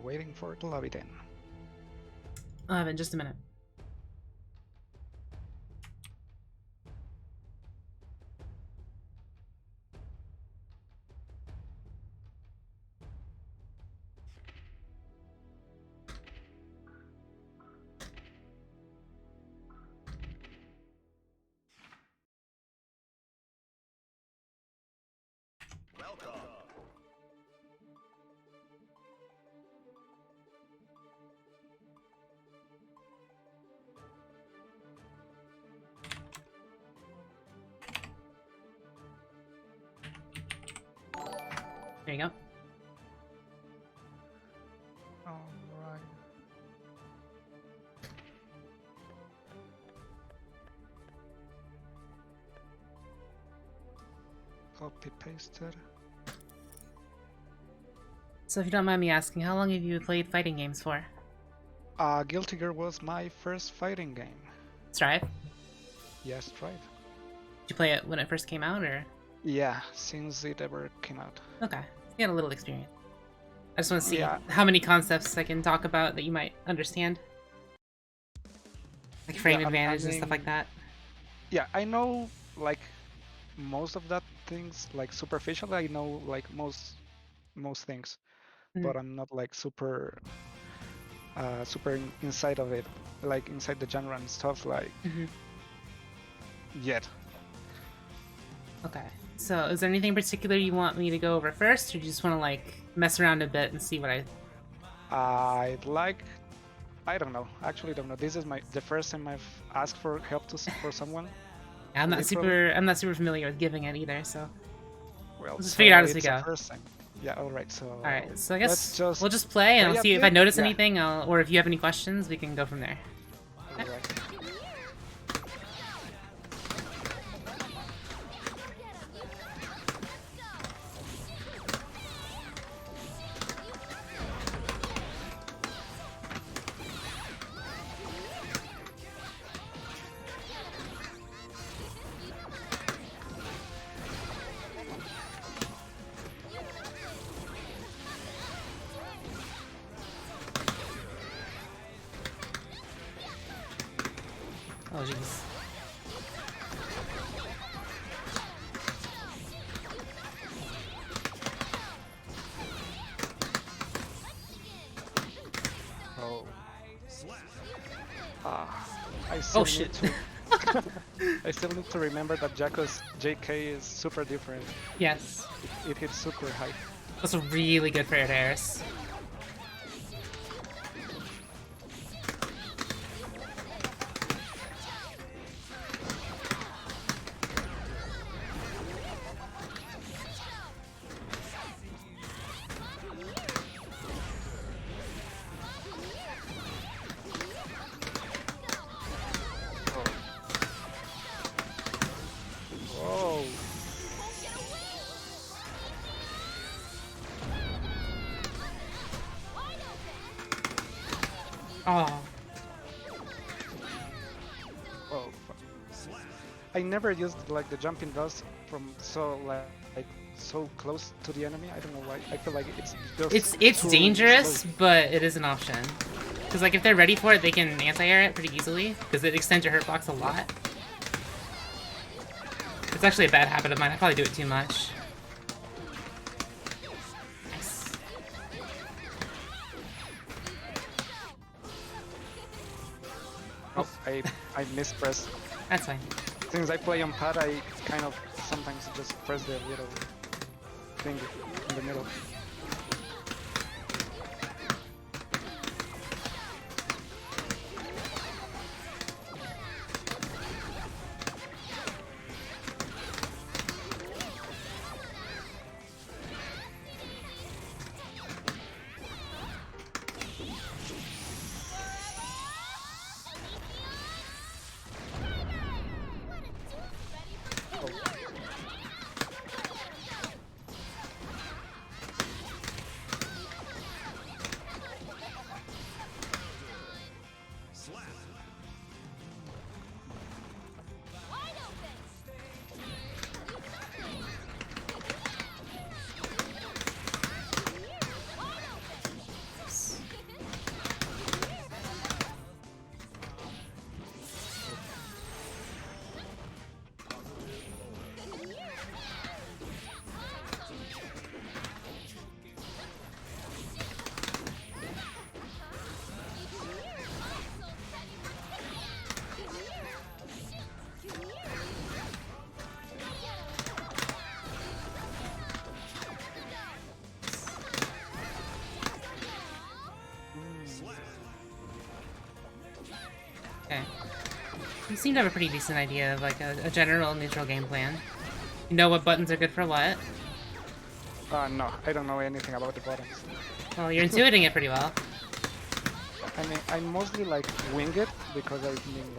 waiting for the lobby then. I'll have it in just a minute. There you go. Alright. Copy pasted. So if you don't mind me asking, how long have you played fighting games for? Guilty Gear was my first fighting game. Strive? Yes, right. Did you play it when it first came out, or? Yeah, since it ever came out. Okay, you got a little experience. I just want to see Yeah. how many concepts I can talk about that you might understand. Like frame advantage and stuff like that. Yeah, I know like most of that things, like superficially I know like most things, but I'm not like super inside of it, like inside the genre and stuff like yet. Okay. So is there anything particular you want me to go over first, or do you just want to like mess around a bit and see what I don't know. Actually, don't know. This is the first time I've asked for help for someone. Yeah, I'm not super familiar with giving it either, so well, we'll just figure it out as we it's go. the first time. Yeah. All right. So. All right. So I guess we'll just play, play and I'll see if I bit. notice Yeah. anything, or if you have any questions, we can go from there. All right. Oh jeez. Oh. I still shit. I still need to remember that Jacko's JK is super different. Yes. It hits super high. That's really good for air airs. Whoa. Oh. Oh. I never used like the jumping dust from so so close to the enemy. I don't know why. I feel like it's just It's too dangerous, slow. but it is an option. Because like if they're ready for it, they can anti-air it pretty easily, because it extends your hurt box a lot. It's actually a bad habit of mine. I probably do it too much. Nice. Oh, I mispressed. That's fine. Since I play on pad, I kind of sometimes just press the little thing in the middle. seem to have a pretty decent idea of like a general neutral game plan. You know what buttons are good for what? No, I don't know anything about the buttons. Well, you're intuiting it pretty well. I mean, I mostly like wing it because I mean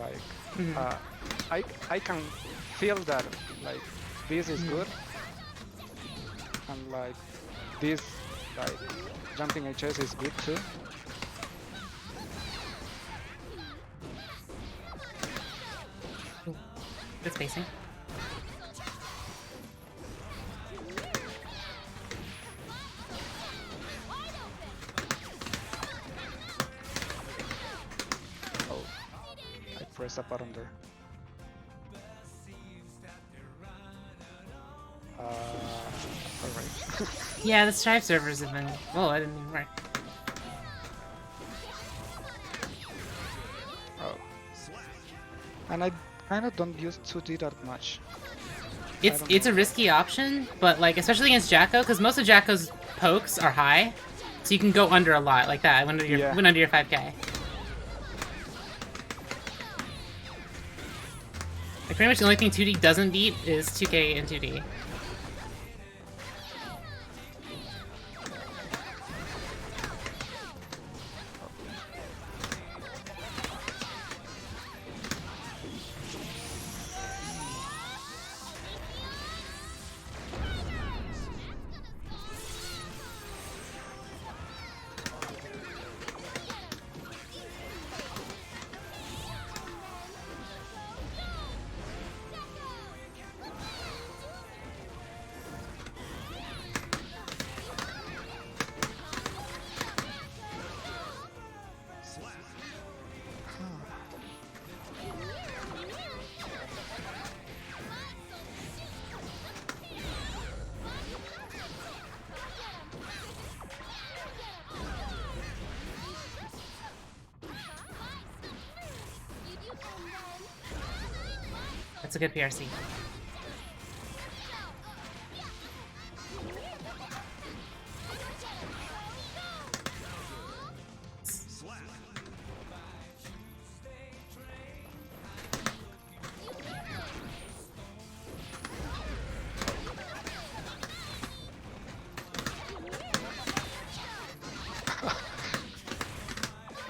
like I can feel that like this is good and like this like jumping HS is good too. Good spacing. Oh, I pressed a button there. Alright. Yeah, the Strive servers have been... Oh, I didn't even work. Oh. And I kind of don't use 2D that much. It's a risky option, but like especially against Jacko, because most of Jacko's pokes are high, so you can go under a lot like that. Went under your 5K. Like pretty much the only thing 2D doesn't beat is 2K and 2D. That's a good PRC.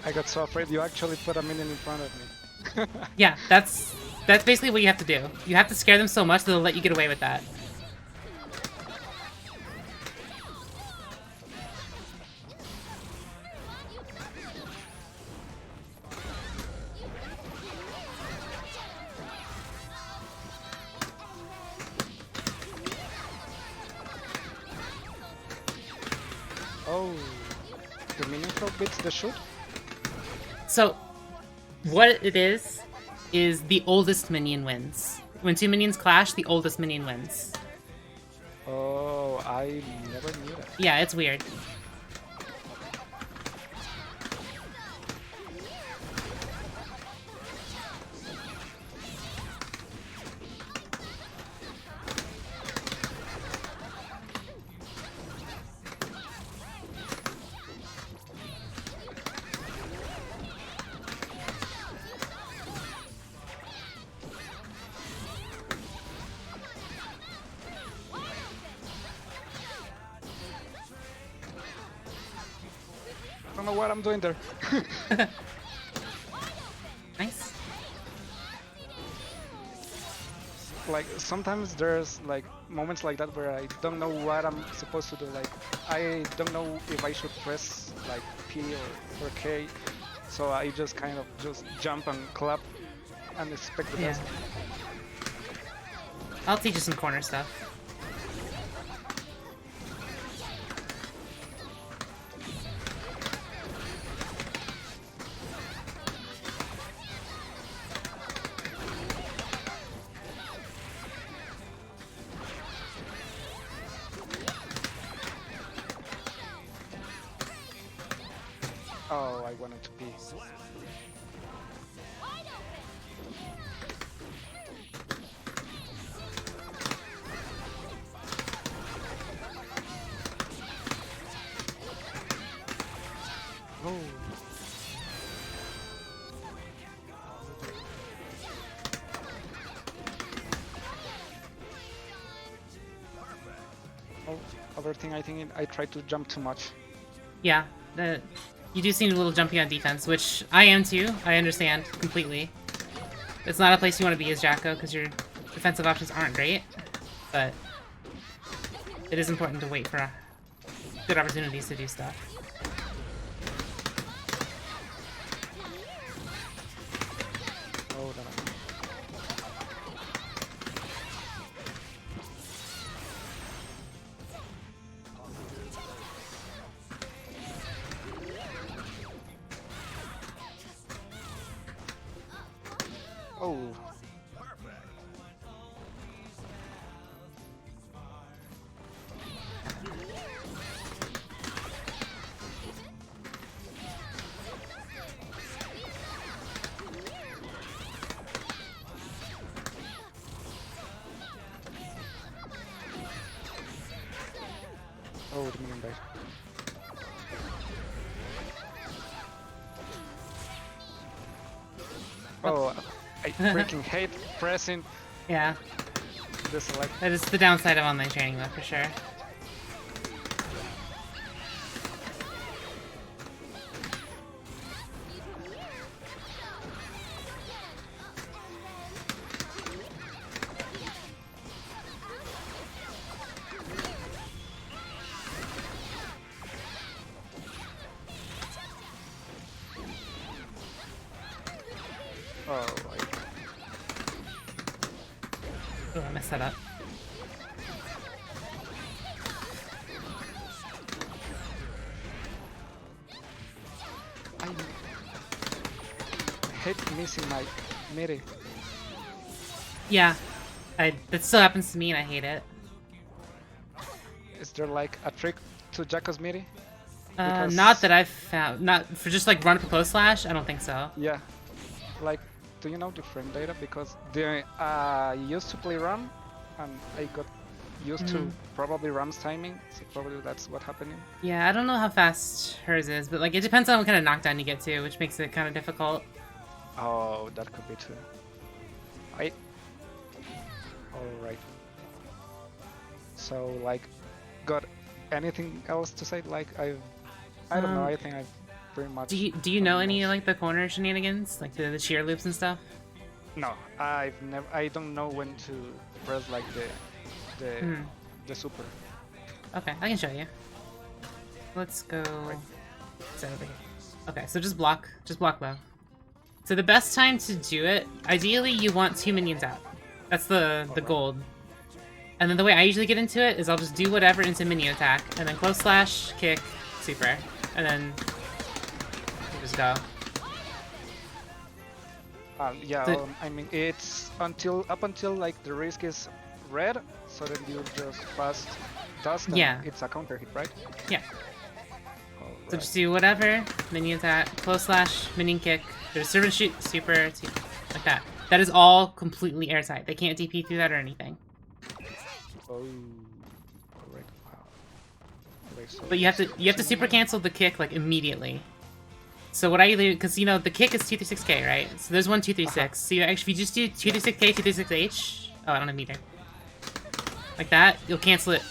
I got so afraid you actually put a minion in front of me. Yeah, that's basically what you have to do. You have to scare them so much that they'll let you get away with that. Oh, the minion throw beats the shoot? So, what it is the oldest minion wins. When two minions clash, the oldest minion wins. Oh, I never knew that. Yeah, it's weird. I don't know what I'm doing there. Nice. Like sometimes there's like moments like that where I don't know what I'm supposed to do. Like I don't know if I should press like P or K, so I just kind of just jump and clap and expect the best. I'll teach you some corner stuff. Oh, I wanted to be. Oh. other thing, I think I tried to jump too much. Yeah, you do seem a little jumpy on defense, which I am too. I understand completely. It's not a place you want to be as Jacko because your defensive options aren't great, but it is important to wait for good opportunities to do stuff. Oh, oh. Oh, the minion died. Oh, I freaking hate pressing Yeah, the select. that is the downside of online training, though, for sure. Oh, Oh, I messed that up. I hate missing my midi. Yeah, that still happens to me, and I hate it. Is there like a trick to Jacko's midi? Not that I've found. Not for just like run post slash. I don't think so. Yeah. Like, do you know the frame data? Because I used to play Ram, and I got used to probably Ram's timing, so probably that's what happened. Yeah, I don't know how fast hers is, but like it depends on what kind of knockdown you get to, which makes it kind of difficult. Oh, that could be too. Alright. So, like, got anything else to say? Like, I don't know, I think I've pretty much... Do you know any like the corner shenanigans? Like the shear loops and stuff? No, I don't know when to press like the super. Okay, I can show you. Let's go. Is that over here? Okay, so just block low. So the best time to do it, ideally you want 2 minions out. That's the gold. And then the way I usually get into it is I'll just do whatever into minion attack, and then close slash, kick, super, and then you just go. Yeah, I mean it's up until like the risk is red, so then you just fast dust and Yeah. it's a counter hit, right? Yeah. Alright. So just do whatever, minion attack, close slash, minion kick, there's servant shoot, super, like that. That is all completely airtight. They can't DP through that or anything. Oh, alright, wow. Alright, so But you have to super cancel the kick like immediately. So what I do, because you know the kick is 236k, right? So there's one 236. So you actually, if you just do 236k, 236h. Oh, I don't have meter. Like that, you'll cancel it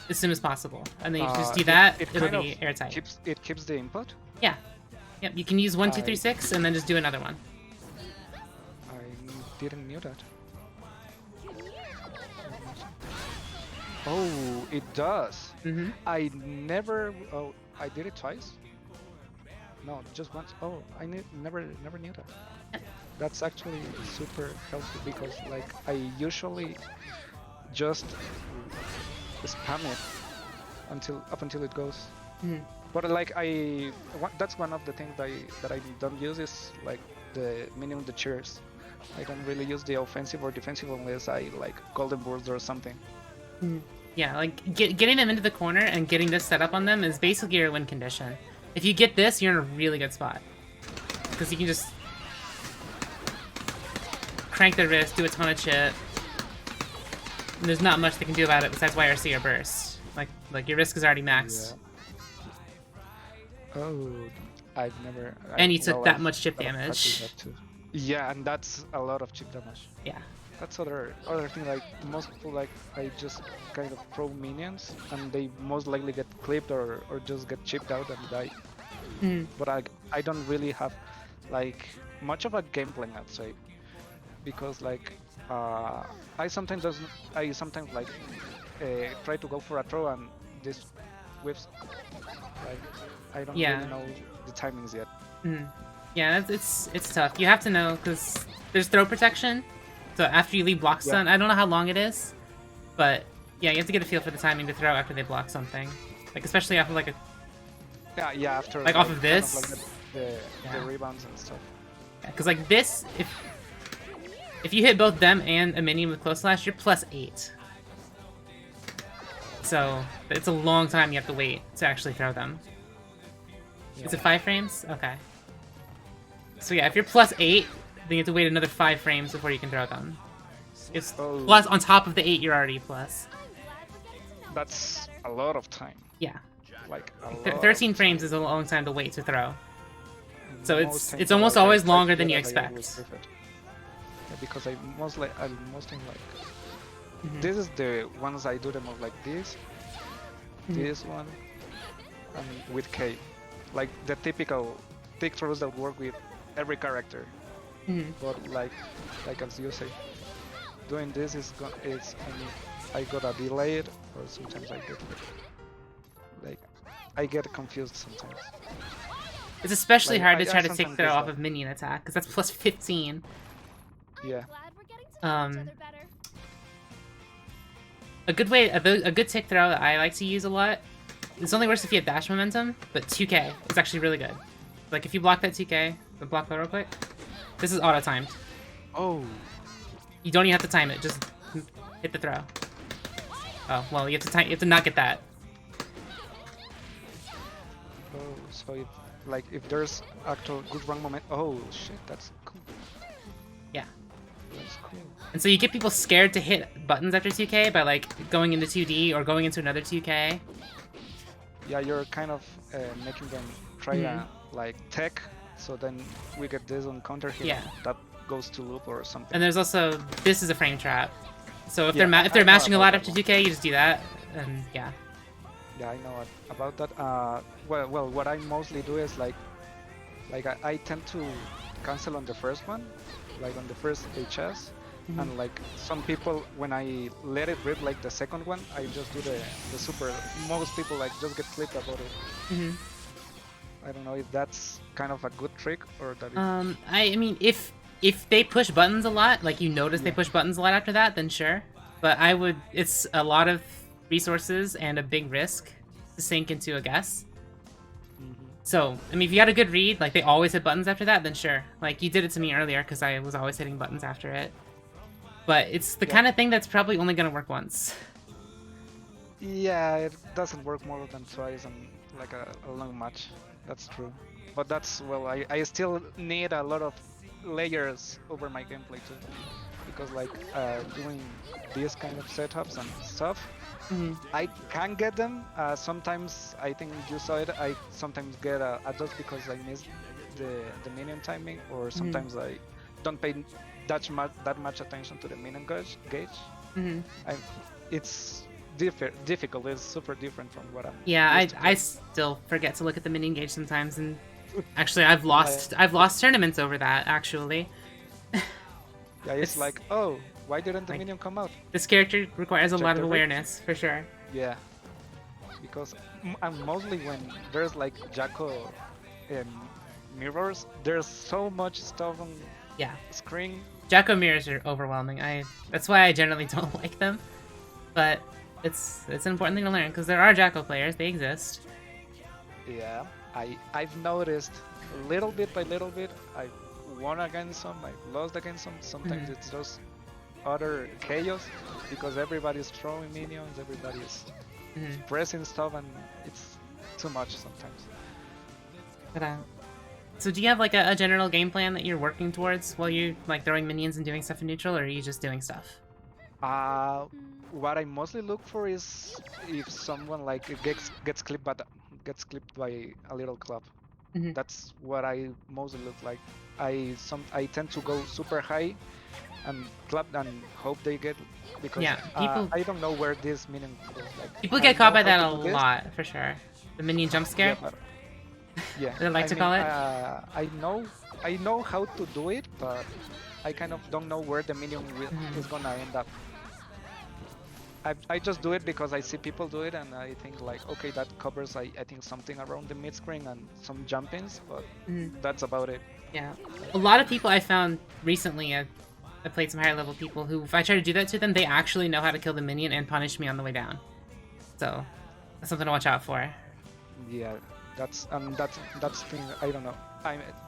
as soon as possible, and then you just do that. It'll be airtight. It keeps the input. Yeah. Yep. You can use 1, 2, 3, 6, and then just do another one. I didn't know that. Oh, it does. Mm-hmm. I never. Oh, I did it twice. No, just once. Oh, I never knew that. That's actually super helpful because like I usually just spam it up until it goes. Mm-hmm. But like that's one of the things that I don't use is like the minimum the cheers. I don't really use the offensive or defensive unless I like golden burst or something. Mm-hmm. Yeah, like getting them into the corner and getting this set up on them is basically your win condition. If you get this, you're in a really good spot because you can just crank their wrist, do a ton of shit. And there's not much they can do about it besides YRC or burst. Like your risk is already maxed. Yeah. Oh, I've never. And you took that much chip damage. Yeah, and that's a lot of chip damage. Yeah. that's other thing. Like most people, like I just kind of throw minions, and they most likely get clipped or just get chipped out and die. Mm. But I don't really have like much of a game plan, I'd say, because like I sometimes doesn't I sometimes like try to go for a throw and this whips. Like I don't Yeah. really know the timings yet. Mm. Yeah, it's tough. You have to know because there's throw protection. So after you leave block stun, I don't know how long it is, but yeah, you have to get a feel for the timing to throw after they block something. Like especially after like a Yeah, after like off of kind this. like the rebounds and stuff. Because like this, if you hit both them and a minion with close slash, you're +8. So it's a long time you have to wait to actually throw them. Is it 5 frames? Okay. So yeah, if you're +8, then you have to wait another 5 frames before you can throw them. It's plus on top of the 8 you're already plus. That's a lot of time. Yeah. Like a lot 13 of frames is a long time to wait to throw. So Most it's times almost I always try to longer than get you as I always expect. prefer. Yeah, because I mostly like this is the ones I do the most, like this, this one, and with K, like the typical tick throws that work with every character. But like as you say, doing this is only I got a delayed, or sometimes I get like I get confused sometimes. It's especially Like, hard to I try to take sometimes throw get off that. of minion attack because that's +15. Yeah. A good way, a good tick throw that I like to use a lot. It's only worse if you have dash momentum, but 2K is actually really good. Like if you block that 2K, block that real quick. This is auto timed. Oh. You don't even have to time it. Just hit the throw. Oh well, you have to time. You have to not get that. Oh, so if there's actual good run moment. Oh shit, that's cool. Yeah. That's cool. And so you get people scared to hit buttons after 2K by like going into 2D or going into another 2K. Yeah, you're kind of making them try like tech, so then we get this on counter hit. Yeah. That goes to loop or something. And there's also this is a frame trap. So if Yeah, they're I know mashing a lot about after that 2K, you just do that, and yeah. Yeah, I know about that. Well, what I mostly do is like I tend to cancel on the first one, like on the first HS, and like some people, when I let it rip like the second one, I just do the super. Most people like just get clipped about it. I don't know if that's kind of a good trick or that. I mean, if they push buttons a lot, like you notice they push buttons a lot after that, then sure. But I would. It's a lot of resources and a big risk to sink into a guess. So, I mean, if you got a good read, like they always hit buttons after that, then sure. Like you did it to me earlier because I was always hitting buttons after it. But it's the kind of thing that's probably only gonna work once. Yeah, it doesn't work more than twice in like a long match. That's true. But that's, well, I still need a lot of layers over my gameplay too. Because like doing these kind of setups and stuff, I can get them. Sometimes, I think you saw it, I sometimes get a dodge because I missed the minion timing, or sometimes I don't pay that much attention to the minion gauge. It's difficult. It's super different from what I'm. Yeah, I still forget to look at the minion gauge sometimes, and actually I've lost tournaments over that actually. Yeah, it's like, oh, why didn't the minion come out? This character requires a lot of awareness, for sure. Yeah, because and mostly when there's like Jacko mirrors, there's so much stuff on screen. Jacko mirrors are overwhelming. That's why I generally don't like them, but it's an important thing to learn because there are Jacko players. They exist. Yeah, I've noticed little bit by little bit. I won against some, I lost against some. Sometimes it's just utter chaos because everybody's throwing minions, everybody's pressing stuff, and it's too much sometimes. But so do you have like a general game plan that you're working towards while you're like throwing minions and doing stuff in neutral, or are you just doing stuff? What I mostly look for is if someone like gets clipped by a little club. That's what I mostly look like. I tend to go super high and clap and hope they get, because Yeah, people I don't know where this minion goes. Like people I get caught know by how that to a do this. lot for sure. The minion jump Yeah, scare, but yeah, they like I to mean call it. I know how to do it, but I kind of don't know where the minion is gonna end up. I just do it because I see people do it, and I think like, okay, that covers I think something around the mid screen and some jumpings, but that's about it. Yeah, a lot of people I found recently. I played some higher level people who, if I try to do that to them, they actually know how to kill the minion and punish me on the way down. So that's something to watch out for. Yeah, that's thing. I don't know.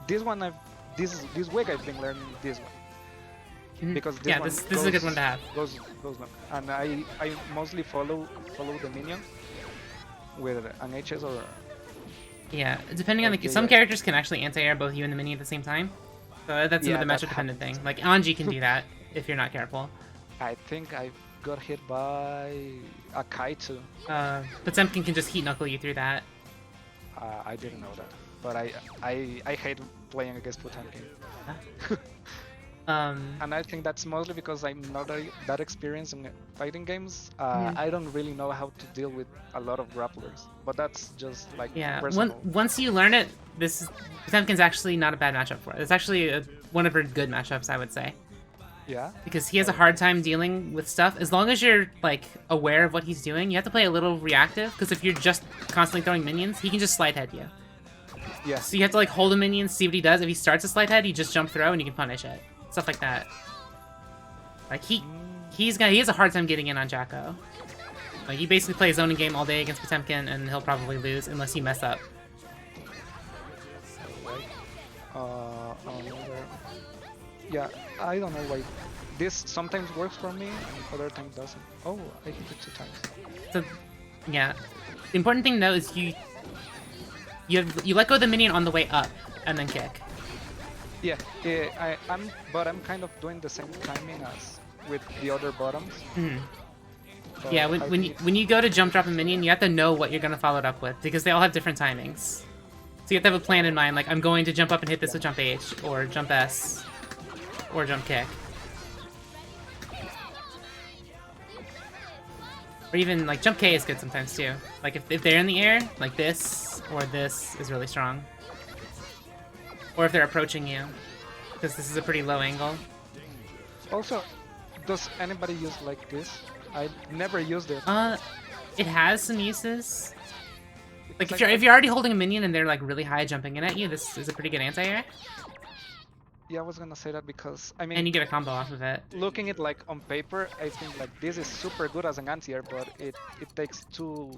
This one this week I've been learning this one, because this Yeah, one this goes, is a good one to have. goes long, and I mostly follow the minion with an HS or Yeah, depending on the some characters can actually anti-air both you and the minion at the same time. So that's Yeah, another that matchup dependent thing. happens. Like Anji can do that if you're not careful. I think I got hit by a Kaitu. Potemkin can just heat knuckle you through that. I didn't know that, but I hate playing against Potemkin. And I think that's mostly because I'm not that experienced in fighting games. I don't really know how to deal with a lot of grapplers, but that's just like personal. Once you learn it, Potemkin's actually not a bad matchup for it. It's actually one of her good matchups, I would say. Yeah. Because he has a hard time dealing with stuff. As long as you're like aware of what he's doing, you have to play a little reactive. Because if you're just constantly throwing minions, he can just slide head you. Yeah. So you have to like hold a minion, see what he does. If he starts a slide head, you just jump throw and you can punish it. Stuff like that. Like he has a hard time getting in on Jacko. Like he basically plays zoning game all day against Potemkin, and he'll probably lose unless you mess up. Yeah, I don't know why this sometimes works for me and other times doesn't. Oh, I hit it 2 times. So, yeah, the important thing though is you let go of the minion on the way up and then kick. Yeah, I'm kind of doing the same timing as with the other bottoms. So yeah, when you go to jump drop a minion, you have to know what you're gonna follow it up with, because they all have different timings. So you have to have a plan in mind, like I'm going to jump up and hit this with jump H, or jump S, or jump kick. Or even like jump K is good sometimes too. Like if they're in the air, like this or this is really strong. Or if they're approaching you, because this is a pretty low angle. Also, does anybody use like this? I never used it. It has some uses. Like if you're already holding a minion and they're like really high jumping in at you, this is a pretty good anti-air. Yeah, I was gonna say that because I mean, and you get a combo off of it. Looking at like on paper, I think like this is super good as an anti-air, but it takes too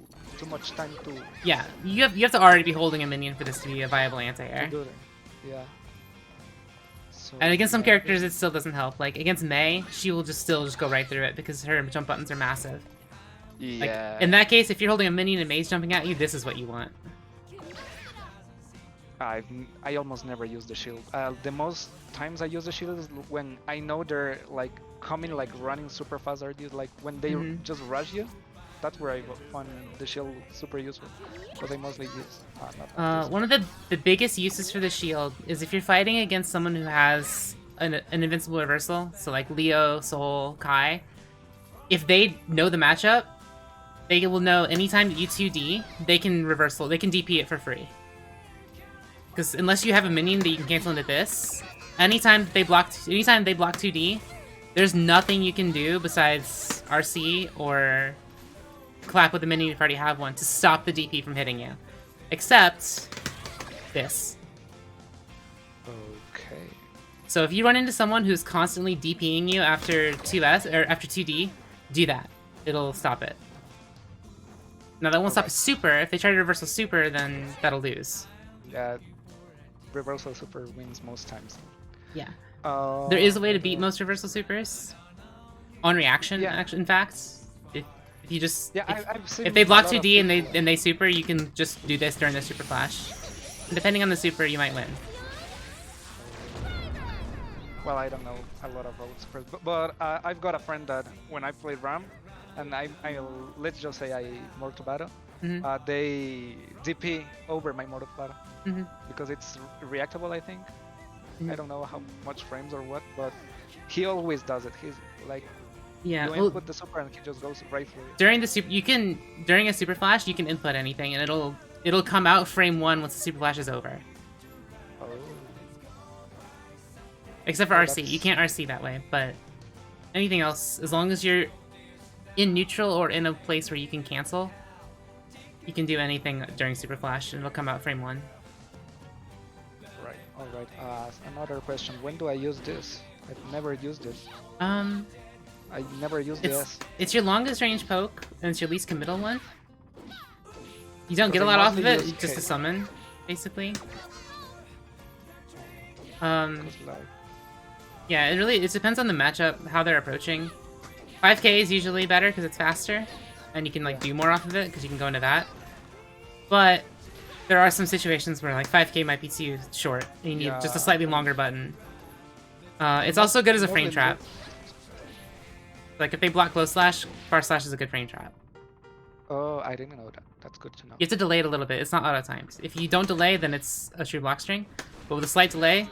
much time to. Yeah, you have to already be holding a minion for this to be a viable anti-air. Yeah. So, and against some characters, it still doesn't help. Like against Mei, she will still go right through it because her jump buttons are massive. Yeah. Like, in that case, if you're holding a minion and Mei's jumping at you, this is what you want. I almost never use the shield. The most times I use the shield is when I know they're like coming, like running super fast, or like when they just rush you. That's where I find the shield super useful, because I mostly use. One of the biggest uses for the shield is if you're fighting against someone who has an invincible reversal, so like Leo, Sol, Kai. If they know the matchup, they will know anytime that you 2D, they can reversal, they can DP it for free. Because unless you have a minion that you can cancel into this, anytime they block 2D, there's nothing you can do besides RC or clap with a minion if you already have one to stop the DP from hitting you. Except this. Okay. So if you run into someone who's constantly DPing you after 2S or after 2D, do that. It'll stop it. Now that won't stop a super. If they try to reversal super, then that'll lose. Yeah. Reversal super wins most times. Yeah. There is a way to beat most reversal supers. On reaction, actually, in fact. If you just if they block 2D and they super, you can just do this during the super flash. And depending on the super, you might win. Well, I don't know a lot about supers, but I've got a friend that when I play RAM, and let's just say I Mortal Battle, they DP over my Morofara because it's reactable, I think. I don't know how much frames or what, but he always does it. He's like, Yeah, you input the super and he just goes right through it. During a super flash, you can input anything and it'll come out frame 1 once the super flash is over. Oh. Except for RC, you can't RC that way, but anything else, as long as you're in neutral or in a place where you can cancel, you can do anything during super flash and it'll come out frame 1. Right. All right. Another question: when do I use this? I've never used it. I never used this. It's your longest range poke, and it's your least committal one. You don't get a lot off of it, just to summon, basically. Yeah, it depends on the matchup, how they're approaching. 5k is usually better because it's faster, and you can like do more off of it because you can go into that. But there are some situations where like 5k might be too short, and you need just a slightly longer button. It's also good as a frame trap. Like if they block close slash, far slash is a good frame trap. Oh, I didn't know that. That's good to know. You have to delay it a little bit. It's not auto timed. If you don't delay, then it's a true block string. But with a slight delay,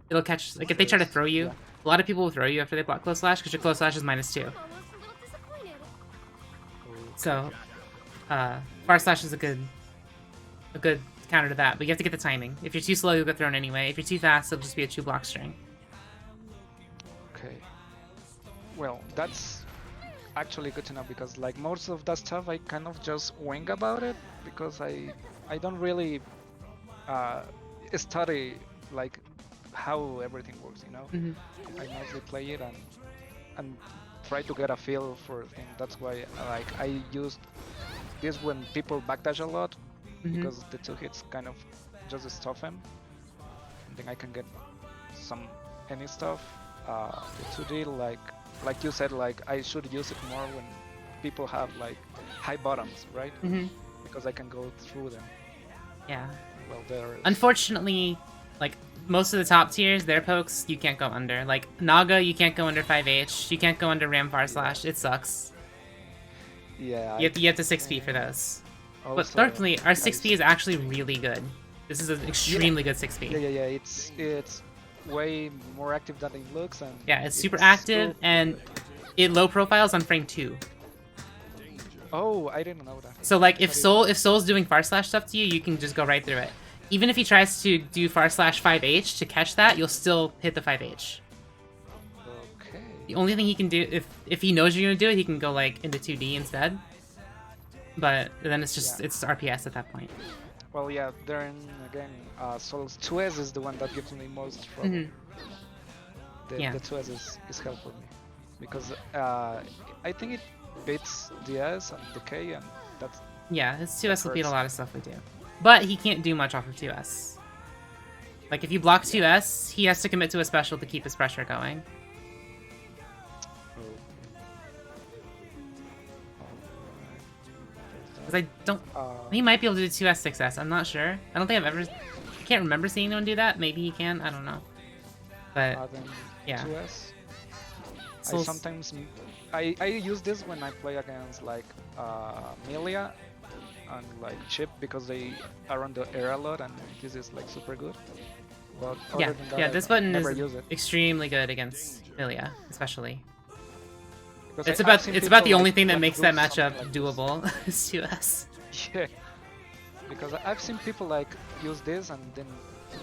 it'll catch. Like if they try to throw you, a lot of people will throw you after they block close slash because your close slash is -2. So, far slash is a good counter to that. But you have to get the timing. If you're too slow, you'll get thrown anyway. If you're too fast, it'll just be a 2 block string. Okay. Well, that's actually good to know because like most of that stuff I kind of just wing about it because I don't really study like how everything works, you know. I mostly play it and try to get a feel for things. That's why like I used this when people backdash a lot because the 2 hits kind of just stuff him and then I can get any stuff. The 2D like you said, like I should use it more when people have like high bottoms, right? Because I can go through them. Yeah. Well, there. Unfortunately, like most of the top tiers, their pokes you can't go under. Like Naga, you can't go under 5H. You can't go under Ram Far Slash. It sucks. Yeah. You have to 6P for those. Also, but thankfully, our 6P is actually really good. This is an extremely good 6P. Yeah. It's way more active than it looks, and yeah, it's super active, and it low profiles on frame 2. Oh, I didn't know that. So like, if Soul's doing far slash stuff to you, you can just go right through it. Even if he tries to do far slash 5H to catch that, you'll still hit the 5H. Okay. The only thing he can do, if he knows you're gonna do it, he can go like into 2D instead. But then it's just it's RPS at that point. Well, yeah. Then again, Soul's 2S is the one that gives me most trouble. The 2S is helpful me because I think it beats the S and the K, and that's his 2S will beat a lot of stuff we do. But he can't do much off of 2S. Like if you block 2S, he has to commit to a special to keep his pressure going. Because I don't. He might be able to do 2S 6S. I'm not sure. I don't think I can't remember seeing anyone do that. Maybe he can. I don't know. But yeah. 2S. I sometimes I use this when I play against like Milia and like Chip because they are on the air a lot, and this is like super good. But other than that, this button is extremely good against Milia, especially. It's about the only thing that makes that matchup doable is 2S. Yeah, because I've seen people like use this and then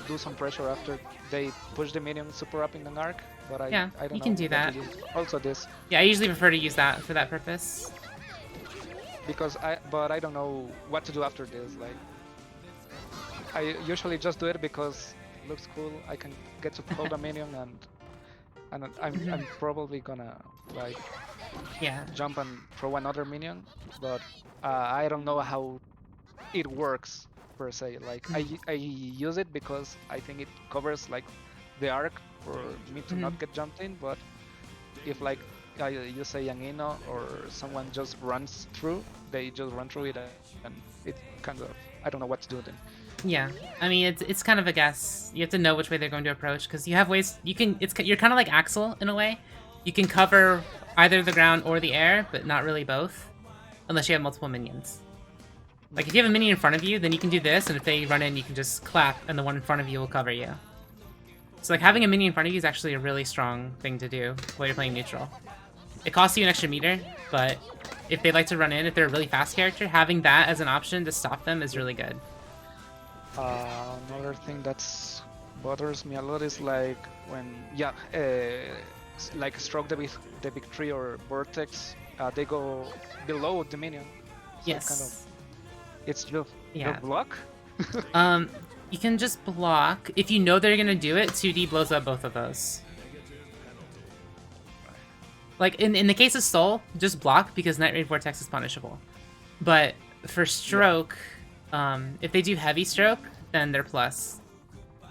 do some pressure after they push the minion super up in an arc, but I don't know. You can do that. Also this. Yeah, I usually prefer to use that for that purpose. Because I don't know what to do after this. Like, I usually just do it because it looks cool. I can get to hold a minion and I'm probably gonna like jump and throw another minion, but I don't know how it works per se. Like I use it because I think it covers like the arc for me to not get jumped in, but if like you say an Ino or someone just runs through, they just run through it and it kind of, I don't know what to do then. Yeah, I mean it's kind of a guess. You have to know which way they're going to approach because you have ways you're kind of like Axel in a way. You can cover either the ground or the air, but not really both, unless you have multiple minions. Like, if you have a minion in front of you, then you can do this, and if they run in, you can just clap, and the one in front of you will cover you. So, like, having a minion in front of you is actually a really strong thing to do while you're playing neutral. It costs you an extra meter, but if they like to run in, if they're a really fast character, having that as an option to stop them is really good. Another thing that's bothers me a lot is like when, like Stroke the Big Tree or Vortex, they go below the minion. So Yes. it's just Yeah. the block. You can just block. If you know they're gonna do it, 2D blows up both of those. Like, in the case of Soul, just block because Night Raid Vortex is punishable. But for Stroke, if they do Heavy Stroke, then they're plus.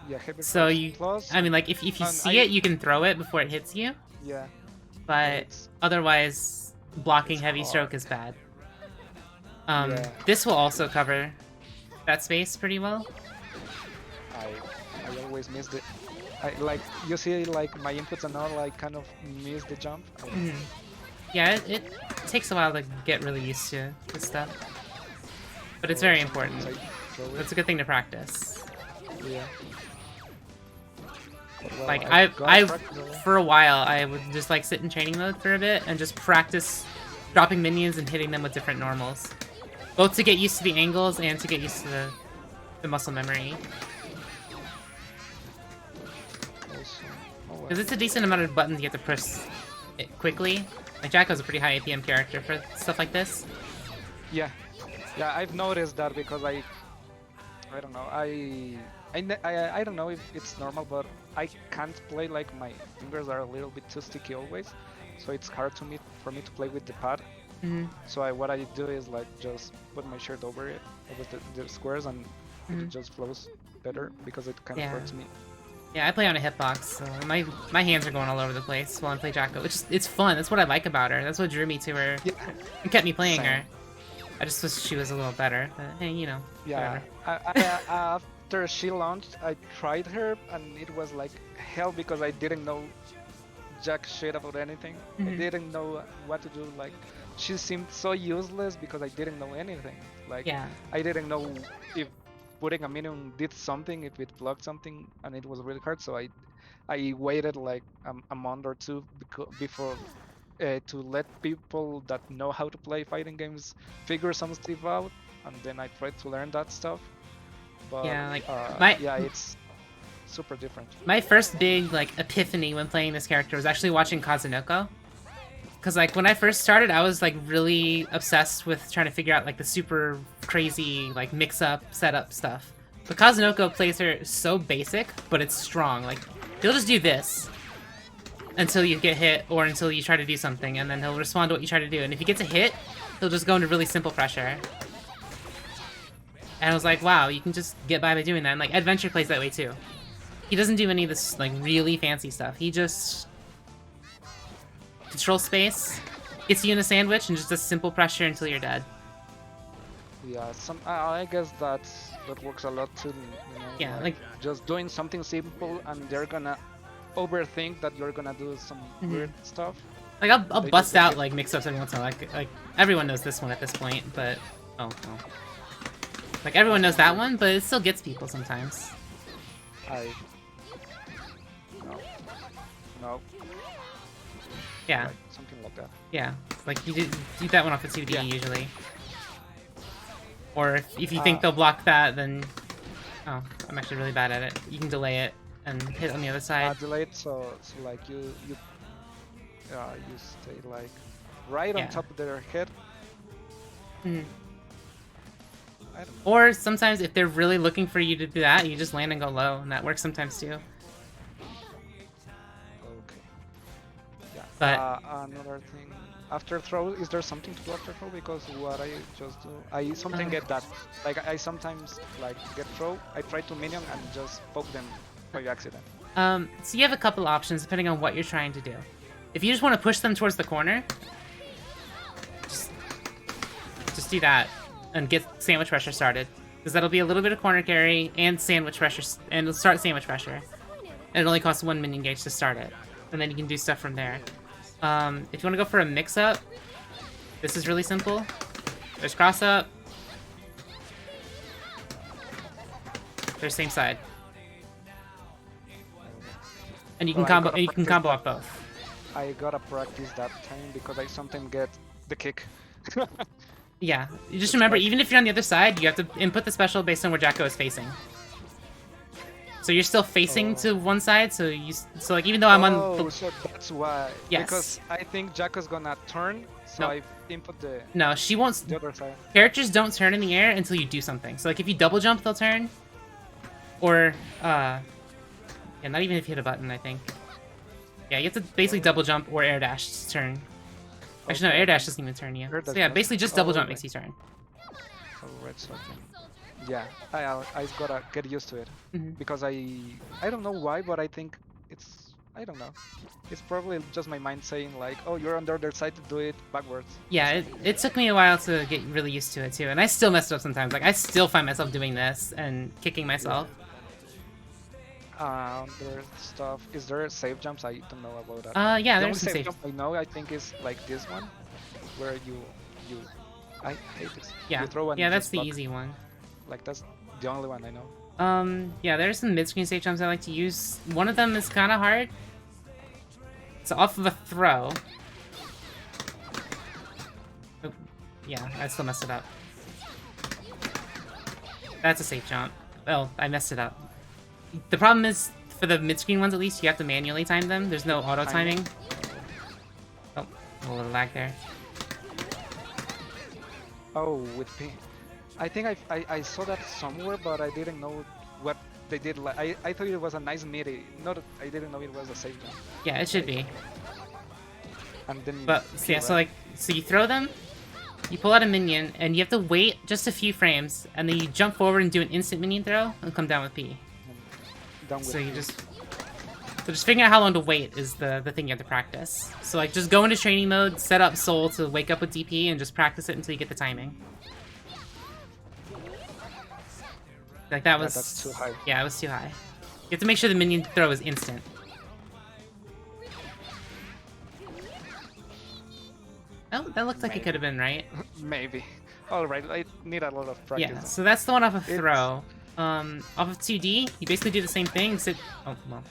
Yeah, heavy So plus. I mean, like, if you see it, you can throw it before it hits you. Yeah. But otherwise, blocking it's Heavy hard. Stroke is bad. Yeah. This will also cover that space pretty well. I always miss the. Like you see, like my inputs and all, like kind of miss the jump. Yeah, it takes a while to get really used to this stuff. But it's very important. That's a good thing to practice. Yeah. Well, Like, got I practice a lot. for a while, I would just like sit in training mode for a bit and just practice dropping minions and hitting them with different normals. Both to get used to the angles and to get used to the muscle memory. Because it's a decent amount of buttons you have to press it quickly. Like, Jacko's a pretty high APM character for stuff like this. Yeah, I've noticed that because I don't know, I don't know if it's normal, but I can't play, like my fingers are a little bit too sticky always, so it's hard for me to play with the pad. So what I do is like just put my shirt over it, over the squares, and it just flows better because it kind of hurts me. Yeah, I play on a hitbox, so my hands are going all over the place while I play Jacko. It's fun. That's what I like about her. That's what drew me to her. Yeah. And kept me playing Same. her. I just wish she was a little better. But hey, you know. Yeah. Whatever. After she launched, I tried her, and it was like hell because I didn't know jack shit about anything. I didn't know what to do. Like, she seemed so useless because I didn't know anything. Like, I didn't know if putting a minion did something, if it blocked something, and it was really hard. So I waited like a month or two before to let people that know how to play fighting games figure some stuff out, and then I tried to learn that stuff. But it's super different. My first big like epiphany when playing this character was actually watching Kazunoko. Cause like when I first started, I was like really obsessed with trying to figure out like the super crazy like mix-up setup stuff. But Kazunoko plays her so basic, but it's strong. Like he'll just do this until you get hit or until you try to do something, and then he'll respond to what you try to do. And if he gets a hit, he'll just go into really simple pressure. And I was like, wow, you can just get by doing that. And like Adventure plays that way too. He doesn't do any of this like really fancy stuff. He just controls space, gets you in a sandwich, and just does simple pressure until you're dead. Yeah, I guess that works a lot too. You know, Yeah, like just doing something simple, and they're gonna overthink that you're gonna do some weird stuff. Like I'll bust out like mix-ups every once in a while. Like everyone knows this one at this point, but like everyone knows that one, but it still gets people sometimes. No. Yeah. Like, something like that. Yeah, like you do that one off of 2D usually. Or if you think they'll block that, then I'm actually really bad at it. You can delay it and hit on the other side. Delay it so like you stay like right on top of their head. Or sometimes if they're really looking for you to do that, you just land and go low, and that works sometimes too. Okay. Yeah. But another thing, after throw, is there something to do after throw? Because what I just do, I sometimes get that. Like I sometimes like get throw. I try to minion and just poke them by accident. So you have a couple options depending on what you're trying to do. If you just want to push them towards the corner, just do that and get sandwich pressure started, because that'll be a little bit of corner carry and sandwich pressure, and it'll start sandwich pressure. And it only costs 1 minion gauge to start it, and then you can do stuff from there. If you want to go for a mix-up, this is really simple. There's cross-up, They're same side. And you Well, can I combo. gotta And you can practice combo that. off both. I gotta practice that time because I sometimes get the kick. Yeah. You just It's remember, like, even if you're on the other side, you have to input the special based on where Jacko is facing. So you're still facing to one side. So like even though I'm on. oh, so that's why. Yes. Because I think Jacko's gonna turn, so Nope. I input the No, she won't. the other side. Characters don't turn in the air until you do something. So like if you double jump, they'll turn. Or yeah, not even if you hit a button, I think. Yeah, you have to basically double jump or air dash to turn. Actually, no, air dash doesn't even turn you. So yeah, basically just double jump makes you turn. Alright, so yeah, I gotta get used to it because I don't know why, but I think I don't know. It's probably just my mind saying like, oh, you're on the other side to do it backwards. Yeah, it took me a while to get really used to it too, and I still mess it up sometimes. Like I still find myself doing this and kicking myself. There's stuff. Is there save jumps? I don't know about that. Yeah, The there's only some save safe. jump I know, I think, is like this one, where I hate this. Yeah, You throw and yeah, that's just the block. easy one. Like that's the only one I know. Yeah, there's some mid-screen safe jumps I like to use. One of them is kind of hard. It's off of a throw. Oh, yeah, I still messed it up. That's a safe jump. Oh, I messed it up. The problem is, for the mid-screen ones at least, you have to manually time them. There's no auto-timing. Oh, a little lag there. Oh, with P. I think I saw that somewhere, but I didn't know what they did. Like I thought it was a nice midi. Not I didn't know it was a safe jump. Yeah, it should be. And then. But P, yeah, right? so you throw them, you pull out a minion, and you have to wait just a few frames, and then you jump forward and do an instant minion throw and come down with P. Down with So you P. just figuring out how long to wait is the thing you have to practice. So like just go into training mode, set up Soul to wake up with DP, and just practice it until you get the timing. Like that was That's too high. Yeah, it was too high. You have to make sure the minion throw is instant. Oh, that looked like it could have been right. Maybe. Alright, I need a lot of practice. Yeah, so that's the one off of throw. Off of 2D, you basically do the same thing, except... Oh, well.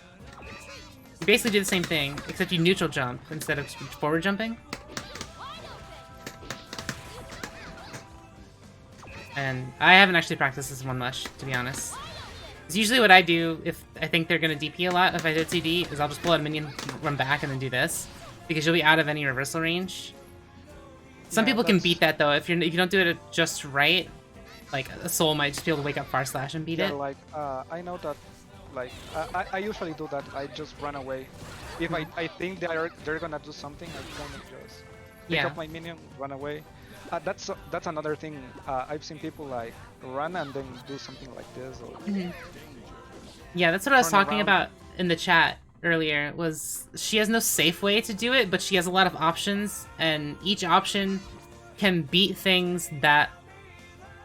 You basically do the same thing, except you neutral jump instead of forward jumping. And I haven't actually practiced this one much, to be honest. It's usually what I do if I think they're going to DP a lot, if I did 2D, is I'll just pull out a minion, run back, and then do this. Because you'll be out of any reversal range. Some people can beat that though. If you don't do it just right, like a Soul might just be able to wake up far slash and beat it. Like I know that, like I usually do that. I just run away. If I think they're gonna do something, I'm gonna just pick up my minion, run away. That's another thing. I've seen people like run and then do something like this. Or Yeah, that's what I was talking around. about in the chat earlier, was she has no safe way to do it, but she has a lot of options, and each option can beat things that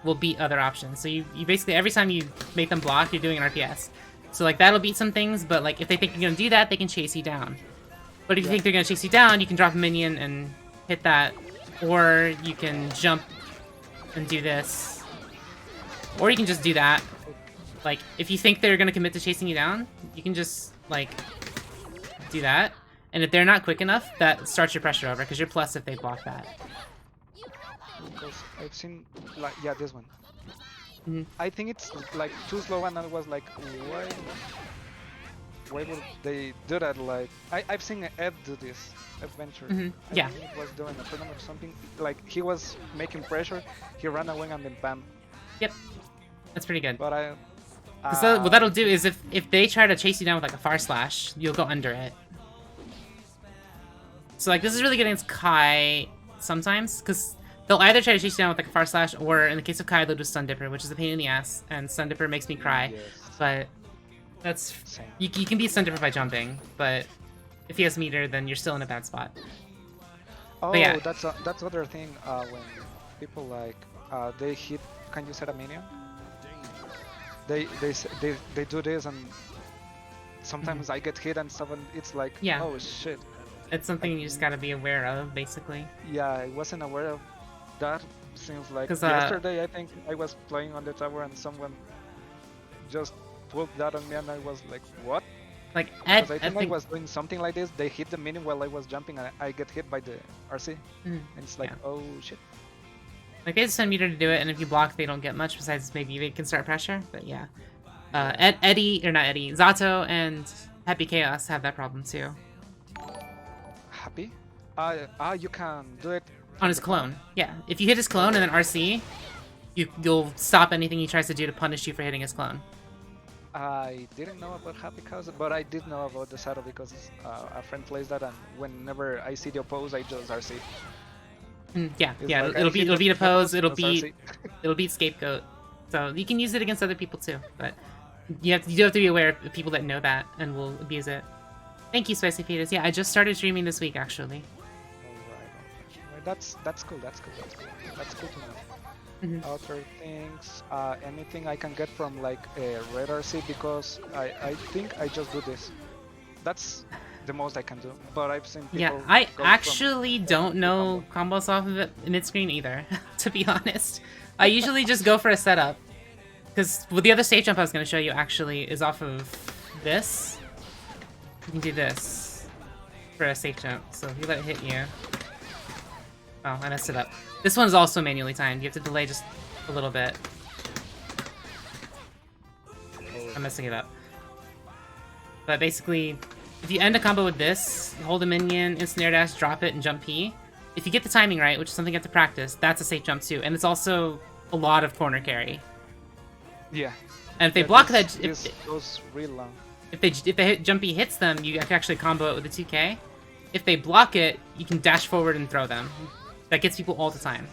will beat other options. So you basically, every time you make them block, you're doing an RPS. So like that'll beat some things, but like if they think you're gonna do that, they can chase you down. But if you think they're gonna chase you down, you can drop a minion and hit that, or you can jump and do this, or you can just do that. Like if you think they're gonna commit to chasing you down, you can just like do that, and if they're not quick enough, that starts your pressure over, because you're plus if they block that. Because I've seen like this one. I think it's like too slow, and I was like, why would they do that? Like I've seen Ed do this adventure. Yeah. I think it was doing a tournament or something. Like he was making pressure, he ran away and then bam. Yep, that's pretty good. But So what that'll do is if they try to chase you down with like a far slash, you'll go under it. So like this is really good against Kai sometimes, because they'll either try to chase you down with like a far slash, or in the case of Kai, they'll do Stun Dipper, which is a pain in the ass, and Stun Dipper makes me cry. Yes. But that's you can beat Stun Dipper by jumping, but if he has meter, then you're still in a bad spot. Oh, but yeah. that's other thing. When people like they hit, can you set a minion? They do this, and sometimes I get hit and stuff, and it's like, oh shit. It's something you just gotta be aware of, basically. Yeah, I wasn't aware of that since like yesterday. I think I was playing on the tower and someone just pulled that on me, and I was like, what? Like Because I I think I think was doing something like this. They hit the minion while I was jumping, and I get hit by the RC, and it's like, yeah. oh shit. Like they just send meter to do it, and if you block, they don't get much. Besides, maybe they can start pressure. But yeah, Eddie or not Eddie, Zato and Happy Chaos have that problem too. Happy? You can do it On from his the clone, yeah. If you hit his clone and then RC, you'll stop anything he tries to do to punish you for hitting his clone. I didn't know about Happy Cows, but I did know about the Saddle because a friend plays that, and whenever I see the oppose, I just RC. Yeah, It's yeah. like, It'll beat oppose. It'll just beat RC. it'll beat scapegoat. So you can use it against other people too, but you do have to be aware of people that know that and will abuse it. Thank you, Spicy Fetus. Yeah, I just started streaming this week actually. Alright. That's cool. That's cool. That's cool to know. Other things, anything I can get from like a red RC, because I think I just do this. That's the most I can do. But I've seen people. Yeah, I go actually don't know combos off of it mid-screen either, to be honest. I usually just go for a setup. Because with the other stage jump I was going to show you actually is off of this. You can do this for a safe jump. So if you let it hit you. Oh, I messed it up. This one's also manually timed. You have to delay just a little bit. I'm messing it up. But basically, if you end a combo with this, hold a minion, instant air dash, drop it, and jump P. If you get the timing right, which is something you have to practice, that's a safe jump too. And it's also a lot of corner carry. Yeah. And if they block this, that, this goes real long. if the jumpy hits them, you can actually combo it with a 2K. If they block it, you can dash forward and throw them. That gets people all the time.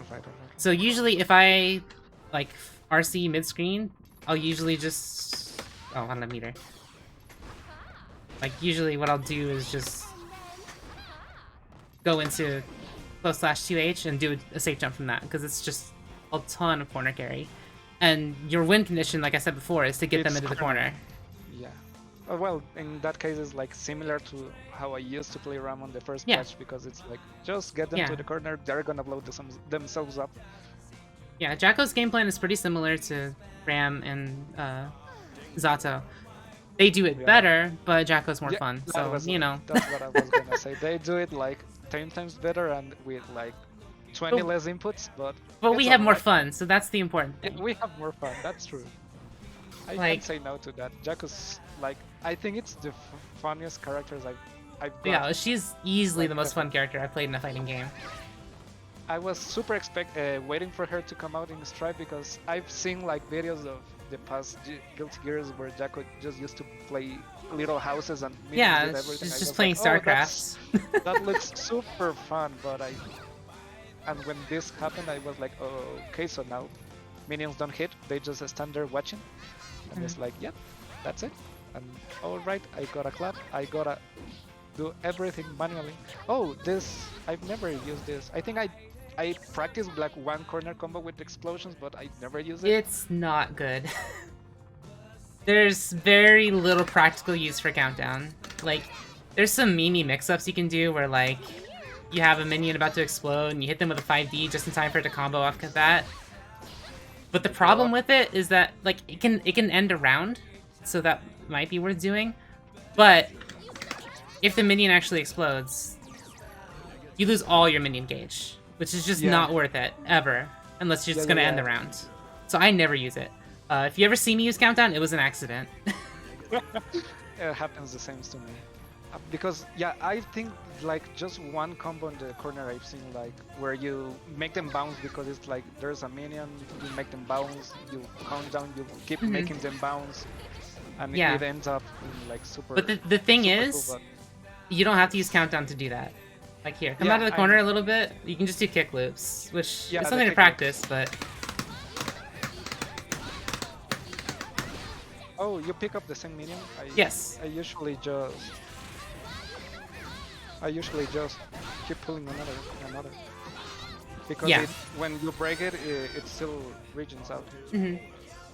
Right. So usually if I like RC mid-screen, I'll usually just... Oh, I don't have meter. Like usually what I'll do is just go into close slash 2H and do a safe jump from that, because it's just a ton of corner carry. And your win condition, like I said before, is to get them into the corner. Yeah. Well, in that case, it's like similar to how I used to play Ram on the first patch, because it's like, just get them to the corner, they're gonna blow themselves up. Yeah, Jacko's game plan is pretty similar to Ram and Zato. They do it better, but Jacko's more fun, so, you know. That's what I was gonna say. They do it like 10 times better and with like 20 less inputs, but we have more fun, so that's the important thing. Yeah, we have more fun, that's true. I can't say no to that. Jacko's, like, I think it's the funniest characters I've got. Yeah, she's easily the most fun character I've played in a fighting game. I was super waiting for her to come out in Stripe, because I've seen like videos of the past Guilty Gears where Jacko just used to play little houses and yeah, with everything. she's just playing StarCraft. That looks super fun, but and when this happened, I was like, oh, okay, so now minions don't hit, they just stand there watching, and it's like, yeah, that's it. And alright, I gotta clap, I gotta do everything manually. Oh, this, I've never used this. I think I practiced like one corner combo with explosions, but I never use it. It's not good. There's very little practical use for countdown. Like, there's some meme mix-ups you can do where like, you have a minion about to explode and you hit them with a 5D just in time for it to combo off that. But the problem with it is that like it can end a round, so that might be worth doing. But if the minion actually explodes, you lose all your minion gauge, which is just not worth it ever, unless you're just gonna end the round. So I never use it. If you ever see me use countdown, it was an accident. It happens the same to me. Because I think like just one combo in the corner I've seen, like where you make them bounce because it's like there's a minion, you make them bounce, you count down, you keep making them bounce, and it ends up in like super. But the thing is, cool, you don't have to use countdown to do that. Like here, come out of the corner a little bit. You can just do kick loops, which is something to practice, but. Oh, you pick up the same minion? Yes. I usually just keep pulling another. Because when you break it, it still regions out.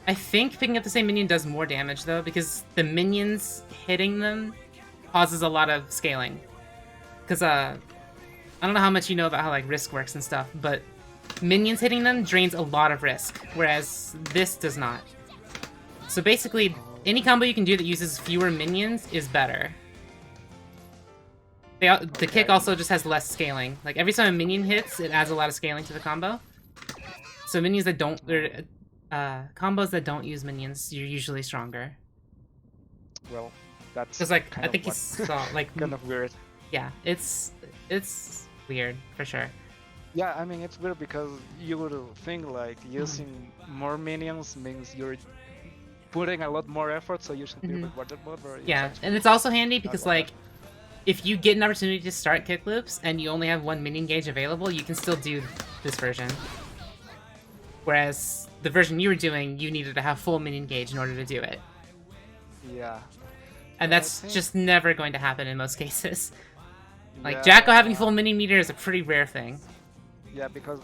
I think picking up the same minion does more damage though, because the minions hitting them causes a lot of scaling. Because I don't know how much you know about how like risk works and stuff, but minions hitting them drains a lot of risk, whereas this does not. So basically, any combo you can do that uses fewer minions is better. The kick also just has less scaling. Like, every time a minion hits, it adds a lot of scaling to the combo. So minions that don't... combos that don't use minions, you're usually stronger. Well, that's because, like, kind I of think you what- saw, like... kind of weird. Yeah, it's weird, for sure. Yeah, I mean, it's weird because you would think like using more minions means you're putting a lot more effort, so you should be rewarded more. But it's Yeah, actually and it's also handy because, like like, if you get an opportunity to start kick loops and you only have one minion gauge available, you can still do this version. Whereas the version you were doing, you needed to have full minion gauge in order to do it. Yeah. And Yeah, I that's think- just never going to happen in most cases. Like, Yeah, Jacko having full minion meter is a pretty rare thing. Yeah, because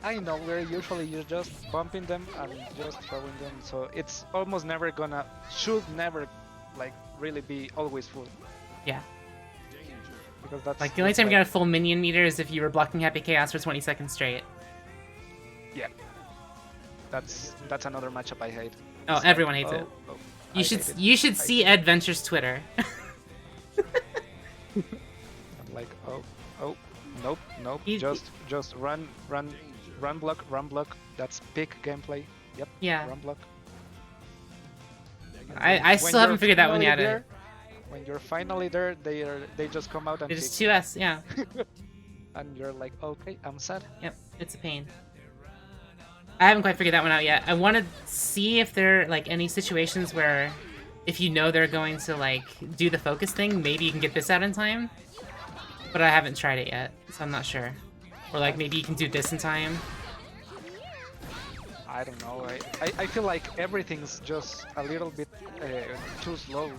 I know we're usually you're just bumping them and just throwing them, so it's almost never gonna, should never, like, really be always full. Yeah. Because that's Like, the only that's time you like- got a full minion meter is if you were blocking Happy Chaos for 20 seconds straight. Yeah. That's another matchup I hate. Oh, It's everyone like, hates it. oh, You I should hate it. you should I see hate Ed Venture's Twitter. I'm like, nope, He- just run, block. That's peak gameplay. Yep. Yeah. Run block. I When still haven't you're figured that one finally yet. there- When you're finally there, they just come out and It is kick, 2S, yeah. and you're like, okay, I'm sad. Yep, it's a pain. I haven't quite figured that one out yet. I want to see if there are, like, any situations where if you know they're going to, like, do the focus thing, maybe you can get this out in time. But I haven't tried it yet, so I'm not sure. Or, like, maybe you can do this in time. I don't know. I feel like everything's just a little bit too slow.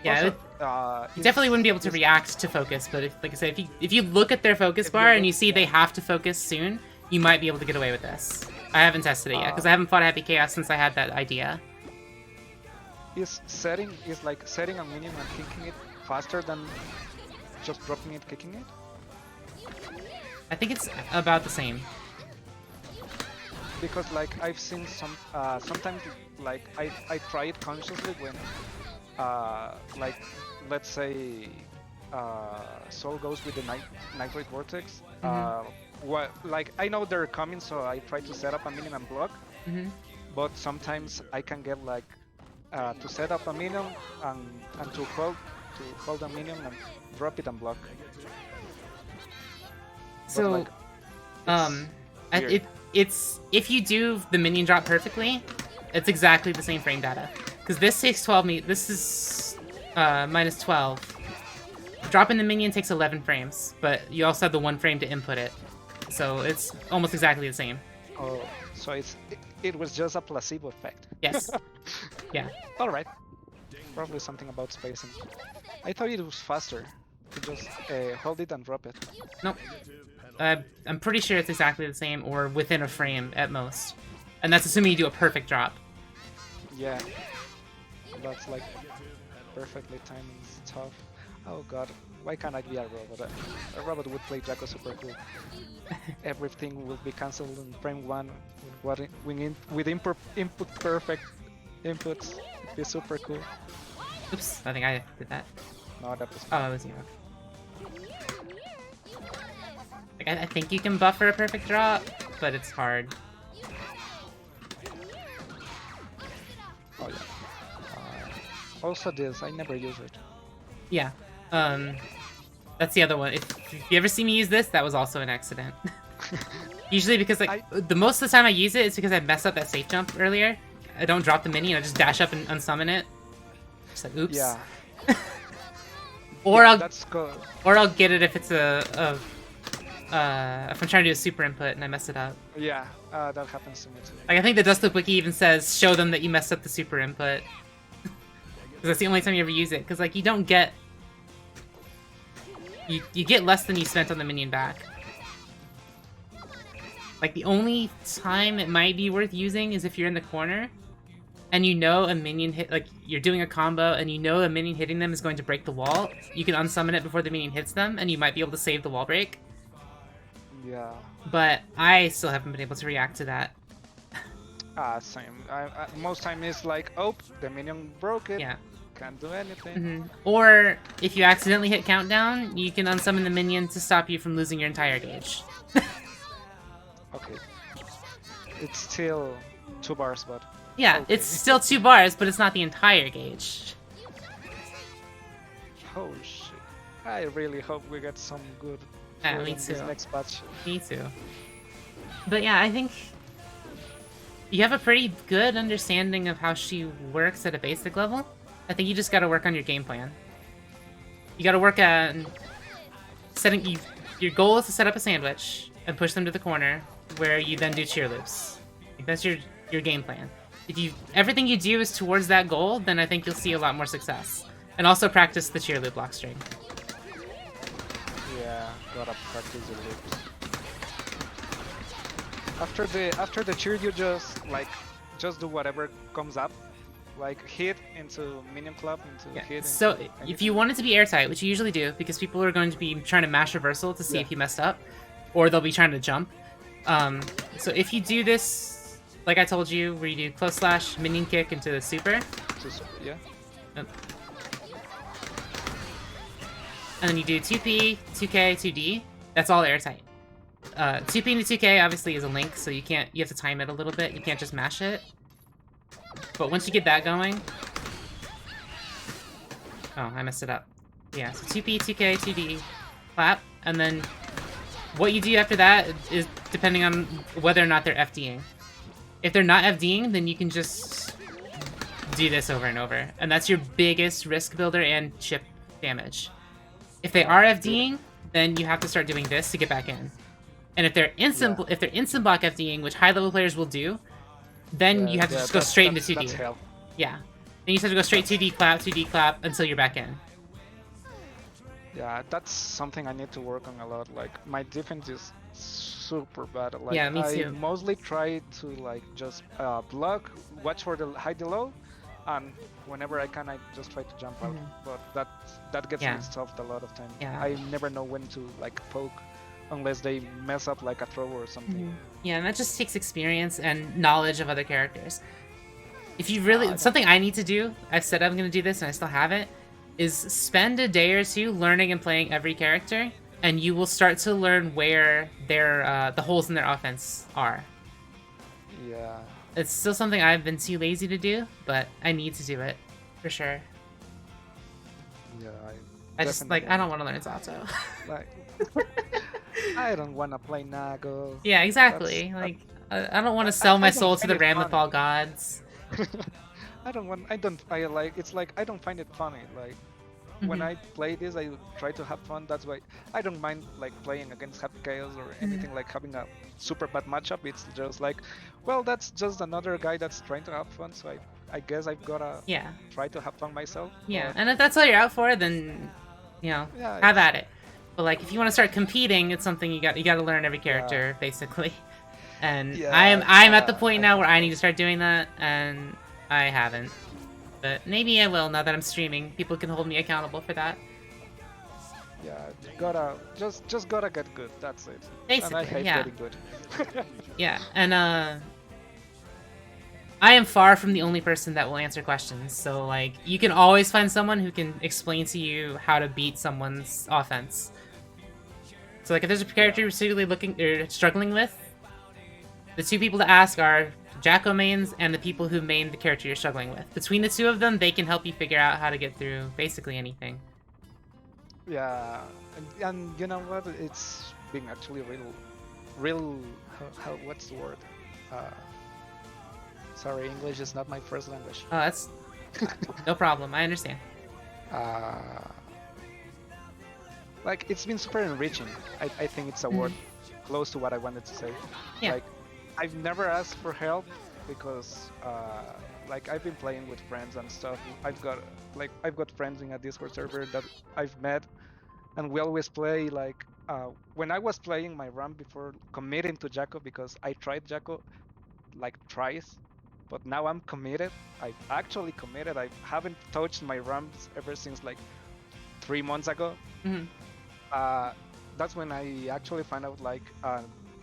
Yeah, Also, it, you it's- definitely wouldn't be able to it's- react to focus, but if, like I said, if you look at their focus If you bar and look- you see they have to focus soon, you might be able to get away with this. I haven't tested it yet, because I haven't fought Happy Chaos since I had that idea. is like setting a minion and kicking it faster than just dropping it, kicking it? I think it's about the same. Because like I've seen sometimes like I try it consciously when like let's say Soul goes with the Nitrate Vortex. Like I know they're coming, so I try to set up a minion and block. But sometimes I can get like to set up a minion and to hold a minion and drop it and block. So, like, weird. it's if you do the minion drop perfectly, it's exactly the same frame data. Because this takes 12 this is minus 12. Dropping the minion takes 11 frames, but you also have the 1 frame to input it. So it's almost exactly the same. Oh, so it was just a placebo effect. Yes. Yeah. All right. Probably something about spacing. I thought it was faster to just hold it and drop it. Nope. I'm pretty sure it's exactly the same, or within a frame at most. And that's assuming you do a perfect drop. Yeah. That's like perfectly timed stuff. Oh god, why can't I be a robot? A robot would play Jacko super cool. Everything will be cancelled in frame 1 with input perfect inputs. It'd be super cool. Oops, I think I did that. No, that was Oh, it was you. Like, I think you can buffer a perfect drop, but it's hard. oh yeah. Also this, I never use it. Yeah. That's the other one. If you ever see me use this, that was also an accident. Usually because, like, the most of the time I use it is because I messed up that safe jump earlier. I don't drop the mini and I just dash up and unsummon it. Just like, oops. Yeah. Or yeah, that's good. I'll get it if it's if I'm trying to do a super input and I mess it up. Yeah, that happens to me too. Like, I think the Dust Loop Wiki even says, show them that you messed up the super input. Because that's the only time you ever use it. Because, like, you don't get... You get less than you spent on the minion back. Like, the only time it might be worth using is if you're in the corner and you know a minion hit... Like, you're doing a combo and you know a minion hitting them is going to break the wall. You can unsummon it before the minion hits them and you might be able to save the wall break. Yeah. But I still haven't been able to react to that. Same. Most time it's like, oh, the minion broke it. Yeah. Can't do anything. Or if you accidentally hit countdown, you can unsummon the minion to stop you from losing your entire gauge. Okay. It's still 2 bars, but Yeah, okay. it's still 2 bars, but it's not the entire gauge. Oh shit. I really hope we get some good Yeah, food me in this too. next patch. Me too. But yeah, I think you have a pretty good understanding of how she works at a basic level. I think you just gotta work on your game plan. You gotta work on setting... Your goal is to set up a sandwich and push them to the corner, where you then do cheer loops. Like, that's your game plan. If everything you do is towards that goal, then I think you'll see a lot more success. And also practice the cheer loop block string. Yeah, gotta practice the loops. After the cheer, you just do whatever comes up, like hit into minion club into hit. So into if anything. you want it to be airtight, which you usually do, because people are going to be trying to mash reversal to see if you messed up, or they'll be trying to jump. So if you do this, like I told you, where you do close slash, minion kick into the super. Yeah. And then you do 2P, 2K, 2D. That's all airtight. 2P into 2K obviously is a link, so you have to time it a little bit. You can't just mash it. But once you get that going... Oh, I messed it up. Yeah, so 2P, 2K, 2D, clap, and then what you do after that is depending on whether or not they're FDing. If they're not FDing, then you can just do this over and over. And that's your biggest risk builder and chip damage. If they are FDing, then you have to start doing this to get back in. And if they're instant block FDing, which high level players will do, then you have to just go straight into 2D. That's hell. Yeah. Then you just have to go straight 2D clap until you're back in. Yeah, that's something I need to work on a lot. Like, my defense is super bad. Like, yeah, me too. I mostly try to like just block, watch for the high low, and whenever I can, I just try to jump out. But that gets me stuffed a lot of time. Yeah. I never know when to like poke, unless they mess up like a throw or something. Yeah, and that just takes experience and knowledge of other characters. If you really... something I need to do, I've said I'm going to do this and I still haven't, is spend a day or two learning and playing every character, and you will start to learn where their the holes in their offense are. Yeah. It's still something I've been too lazy to do, but I need to do it, for sure. Yeah, I just, like, I don't want to learn Zato. Like, I don't want to play Nago. Yeah, exactly. I don't want to sell my soul to the Ramlethal gods. I don't find it funny. Like, when I play this, I try to have fun. That's why I don't mind like playing against Happy Chaos or anything, like having a super bad matchup. It's just like, well, that's just another guy that's trying to have fun. So I guess I've gotta try to have fun myself. Yeah, and if that's all you're out for, then have at it. But like, if you want to start competing, it's something you got to learn every character basically. And I'm at the point now where I need to start doing that, and I haven't. But maybe I will now that I'm streaming. People can hold me accountable for that. Yeah, gotta just gotta get good. That's it. Basically, and I hate getting good. Yeah, and I am far from the only person that will answer questions. So like, you can always find someone who can explain to you how to beat someone's offense. So like, if there's a character you're particularly struggling with, the two people to ask are Jacko mains and the people who main the character you're struggling with. Between the two of them, they can help you figure out how to get through basically anything. Yeah, and you know what? It's been actually real. What's the word? Sorry, English is not my first language. Oh, that's no problem. I understand. Like, it's been super enriching. I think it's a word close to what I wanted to say. Yeah. Like, I've never asked for help because, like, I've been playing with friends and stuff. I've got friends in a Discord server that I've met, and we always play like. When I was playing my run before committing to Jacko, because I tried Jacko like twice, but now I'm committed. I actually committed. I haven't touched my runs ever since like 3 months ago. that's when I actually find out like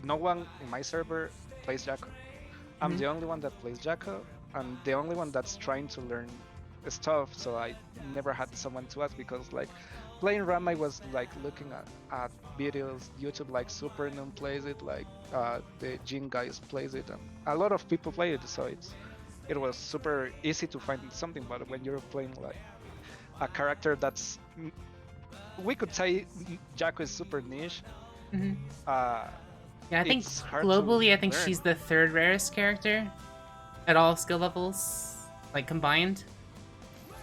no one in my server plays Jacko. I'm the only one that plays Jacko, and the only one that's trying to learn stuff. So I never had someone to ask because like playing Ram, I was like looking at videos, YouTube, like Super Noon plays it, like the Jin guys plays it, and a lot of people play it. So it was super easy to find something. But when you're playing like a character that's, we could say Jacko is super niche. Yeah, I think globally, I think she's the third rarest character at all skill levels, like combined.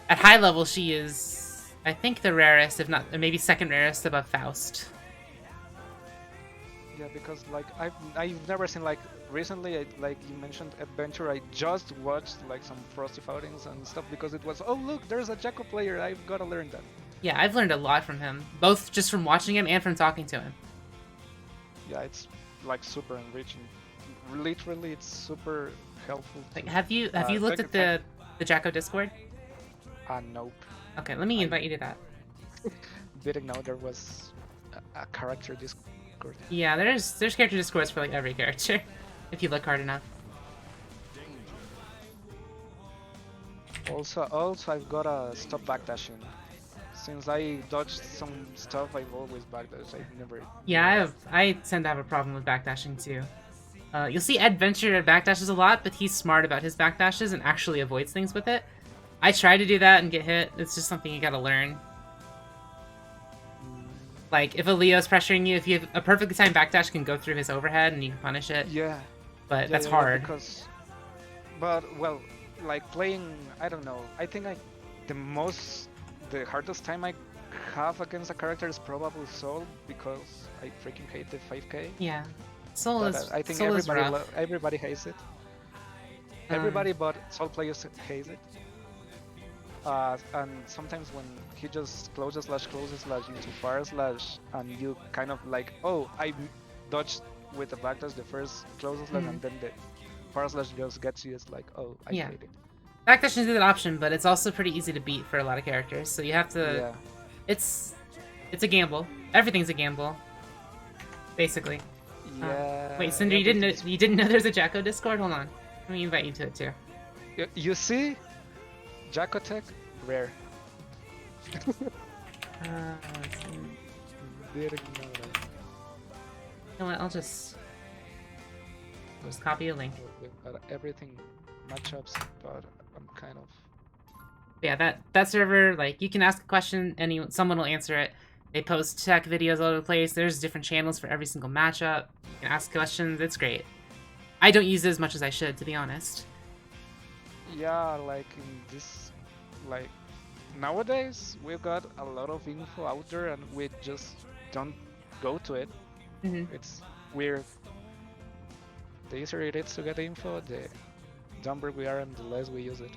At high level, she is, I think, the rarest, if not, maybe second rarest above Faust. Yeah, because like I've never seen like recently, like you mentioned Adventure, I just watched like some Frosty outings and stuff because it was, oh look, there's a Jacko player, I've got to learn that. Yeah, I've learned a lot from him, both just from watching him and from talking to him. Yeah, it's like super enriching. Literally, it's super helpful. Like, have you looked at the Jacko Discord? Nope. Okay, let me invite you to that. Didn't know there was a character Discord. Yeah, there's character Discords for like every character, if you look hard enough. Also, I've got to stop backdashing. Since I dodged some stuff, I've always backdashed. I've never. Yeah, I tend to have a problem with backdashing too. You'll see Adventure backdashes a lot, but he's smart about his backdashes and actually avoids things with it. I try to do that and get hit. It's just something you gotta learn. Like, if a Leo's pressuring you, if you have a perfectly timed backdash, can go through his overhead and you can punish it. Yeah. But that's hard. But, well, like playing, I don't know, I think the hardest time I have against a character is probably Soul, because I freaking hate the 5k. Yeah. Soul is I think Soul everybody hates it. Everybody but Soul players hates it. And sometimes when he just closes slash into fire slash, and you kind of like, oh, I dodged with the backdash the first closes slash, and then the fire slash just gets you, it's like, oh, I hate it. Backdash is an option, but it's also pretty easy to beat for a lot of characters, so you have to... Yeah. It's a gamble. Everything's a gamble, basically. Yeah. Wait, Cinder, you didn't know there's a Jacko Discord? Hold on, let me invite you to it too. You see? Jacko Tech? Rare. Let's see. Didn't know that. You know what, I'll just copy a link. We've got everything matchups, but I'm kind of... Yeah, that server, like, you can ask a question, someone will answer it. They post tech videos all over the place. There's different channels for every single matchup. You can ask questions, it's great. I don't use it as much as I should, to be honest. Yeah, like in this, like nowadays we've got a lot of info out there and we just don't go to it. It's weird. The easier it is to get info, the dumber we are and the less we use it.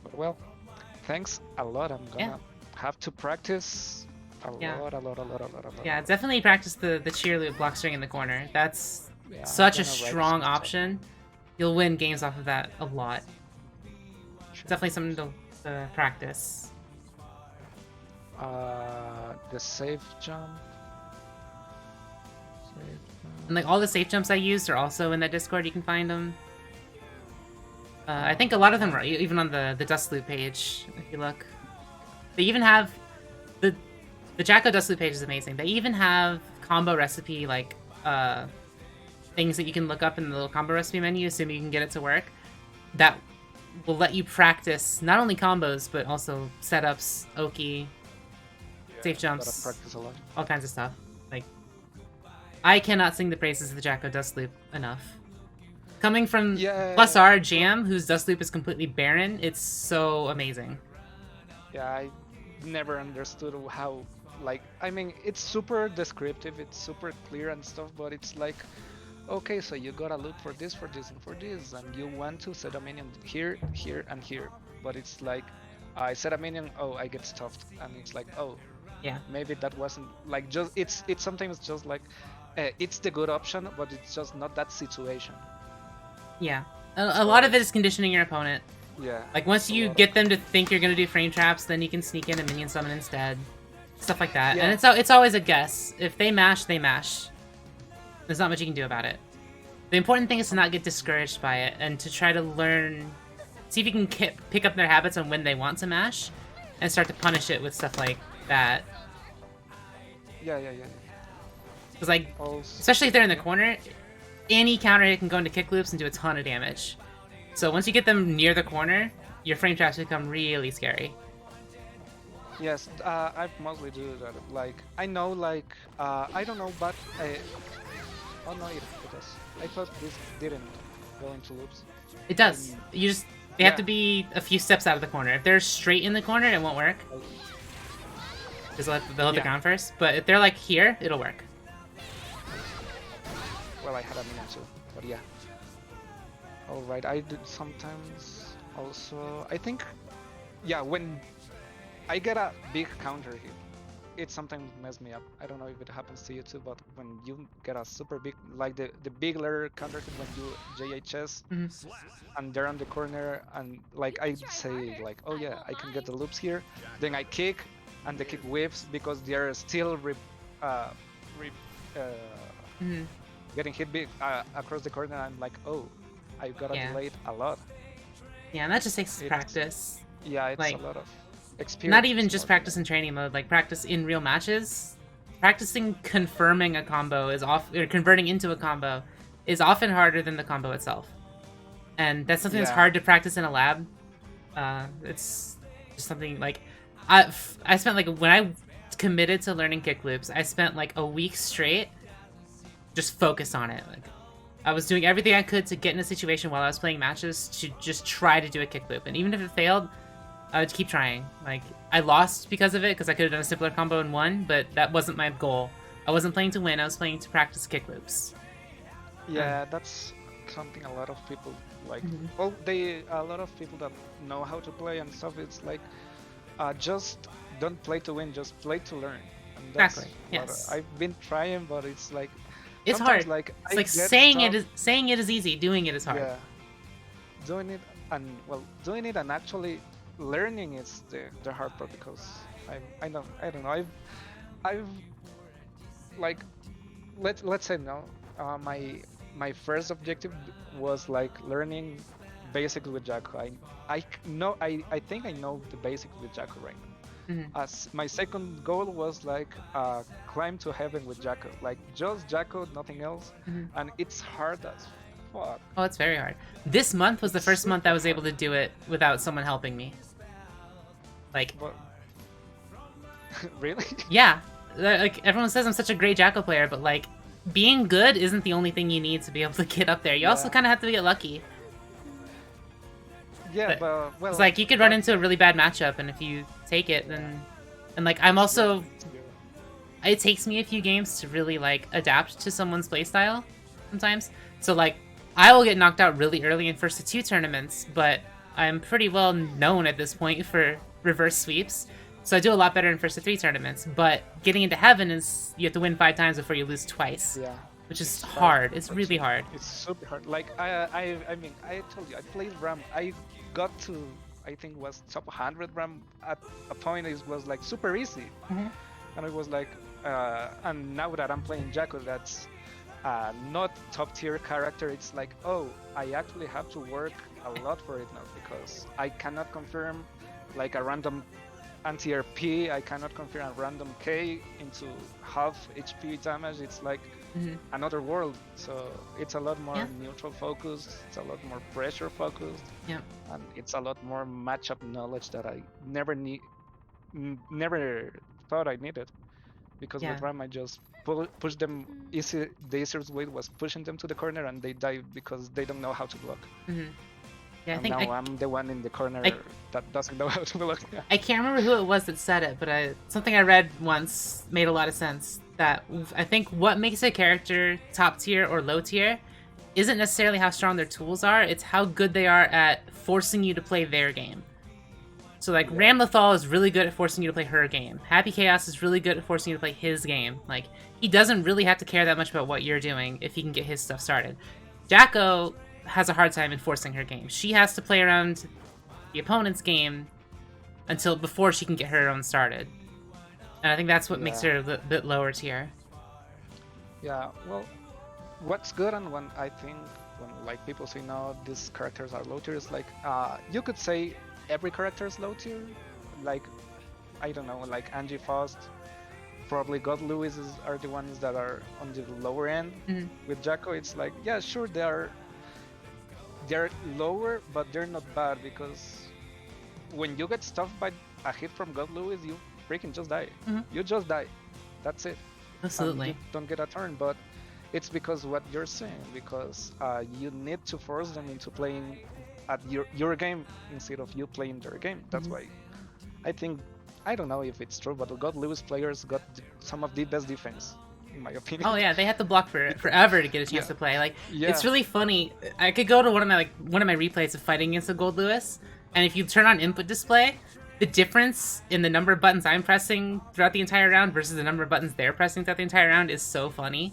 But well, thanks a lot. I'm gonna have to practice a lot. Yeah, definitely practice the cheerlead block string in the corner. That's such a strong option. You'll win games off of that a lot. Sure. Definitely something to practice. The safe jump. And like all the safe jumps I used are also in that Discord. You can find them. I think a lot of them are even on the Dust Loop page. If you look, they even have the Jacko Dust Loop page is amazing. They even have combo recipe like things that you can look up in the little combo recipe menu, assuming you can get it to work. That will let you practice not only combos but also setups, Oki, safe jumps, practice a lot. All kinds of stuff. Like, I cannot sing the praises of the Jacko Dust Loop enough. Coming from plus our Jam, whose Dust Loop is completely barren, it's so amazing. Yeah, I never understood how, like, I mean, it's super descriptive, it's super clear and stuff, but it's like, okay, so you gotta look for this, and you want to set a minion here, here, and here. But it's like, I set a minion, oh, I get stuffed, and it's like, oh, yeah, maybe that wasn't, like, just, it's sometimes just like, it's the good option, but it's just not that situation. Yeah, a lot of it is conditioning your opponent. Yeah. Like, once you get them to think you're gonna do frame traps, then you can sneak in a minion summon instead. stuff like that. Yeah. And it's always a guess. If they mash, they mash. There's not much you can do about it. The important thing is to not get discouraged by it and to try to learn, see if you can pick up their habits on when they want to mash, and start to punish it with stuff like that. Yeah. Because like, Also, especially if they're in the corner, any counter hit can go into kick loops and do a ton of damage. So once you get them near the corner, your frame traps become really scary. yes, I mostly do that. Like, I know, like, I don't know, but oh no, it does. I thought this didn't go into loops. It does. They have Yeah. to be a few steps out of the corner. If they're straight in the corner, it won't work. Just they'll hit the Yeah. ground first. But if they're like here, it'll work. Well, I had a minute too, but yeah. Alright, I did sometimes also. I think, yeah, when I get a big counter hit, it sometimes messes me up. I don't know if it happens to you too, but when you get a super big, like the bigger counter hit when you JHS, and they're on the corner, and like I say, like, oh yeah, I can get the loops here. Then I kick, and the kick whips because they're still getting hit big across the corner. I'm like, oh, I gotta Yeah. delay it a lot. Yeah, and that just takes It's- practice. Yeah, it's Like, a lot of experience. Not even just more than practice in training mode, like practice in real matches. Practicing confirming a combo or converting into a combo is often harder than the combo itself. And that's something that's Yeah. hard to practice in a lab. It's just something like I spent like when I committed to learning kick loops, I spent like a week straight just focused on it. Like I was doing everything I could to get in a situation while I was playing matches to just try to do a kick loop. And even if it failed, I would keep trying. Like, I lost because of it, because I could have done a simpler combo and won, but that wasn't my goal. I wasn't playing to win, I was playing to practice kick loops. Yeah, that's something a lot of people like. Mhm. Well, a lot of people that know how to play and stuff. It's like, just don't play to win, just play to learn. And that's Exactly, what yes. I've been trying, but it's like It's sometimes, hard. Like, It's I like get saying it is easy, doing it is hard. Yeah, doing it and actually learning is the hard part because I don't know. I've like let's say no. My first objective was like learning basics with Jaco. I think I know the basics with Jaco right now. Mhm. As my second goal was like climb to heaven with Jaco, like just Jaco, nothing else, Mhm. and it's hard as fuck. Oh, it's very hard. This month was the It's first month I super was able to do it without someone helping me. Like, But really? yeah. Like, everyone says I'm such a great Jackal player, but like, being good isn't the only thing you need to be able to get up there. You also Yeah. kind of have to get lucky. Yeah, But but well, It's like you could run into a really bad matchup, and if you take it, then and like I'm also it takes me a few games to really like adapt to someone's playstyle sometimes. So like I will get knocked out really early in first to 2 tournaments, but I'm pretty well known at this point for reverse sweeps. So I do a lot better in first to 3 tournaments, but getting into heaven is you have to win 5 times before you lose twice. Yeah. Which is It's hard. It's but really hard. It's super hard. Like I mean, I told you I played RAM. I got to I think was top 100 RAM at a point. It was like super easy, Mhm. and it was like, and now that I'm playing Jaco, that's not top tier character. It's like, oh, I actually have to work a lot for it now because I cannot confirm like a random anti-RP. I cannot confirm a random K into half HP damage. It's like Mhm. another world. So it's a lot more Yeah. neutral focused. It's a lot more pressure focused. Yeah. And it's a lot more matchup knowledge that I never thought I needed. Because Yeah. with RAM I just push them easy. The easiest way was pushing them to the corner and they die because they don't know how to block. Mhm. Yeah, I And think now I'm the one in the corner that doesn't know how to block. I can't remember who it was that said it, but something I read once made a lot of sense. That I think what makes a character top tier or low tier isn't necessarily how strong their tools are, it's how good they are at forcing you to play their game. So like Yeah. Ramlethal is really good at forcing you to play her game. Happy Chaos is really good at forcing you to play his game. Like he doesn't really have to care that much about what you're doing if he can get his stuff started. Jacko has a hard time enforcing her game. She has to play around the opponent's game until before she can get her own started. And I think that's what makes Yeah. her a bit lower tier. Yeah, well, what's good and when I think when like people say no, these characters are low tier, is like you could say every character is low tier. Like I don't know, like Angie Faust, probably God Lewis are the ones that are on the lower end. Mhm. With Jacko, it's like yeah, sure they're lower, but they're not bad because when you get stuffed by a hit from God Lewis, you freaking just die. You just die. That's it. Absolutely. You don't get a turn, but it's because what you're saying, because you need to force them into playing at your game instead of you playing their game. That's why I think, I don't know if it's true, but the God Lewis players got some of the best defense, in my opinion. Oh yeah, they had to block for forever to get a chance to play. Like it's really funny. I could go to one of my replays of fighting against a Gold Lewis, and if you turn on input display, the difference in the number of buttons I'm pressing throughout the entire round versus the number of buttons they're pressing throughout the entire round is so funny.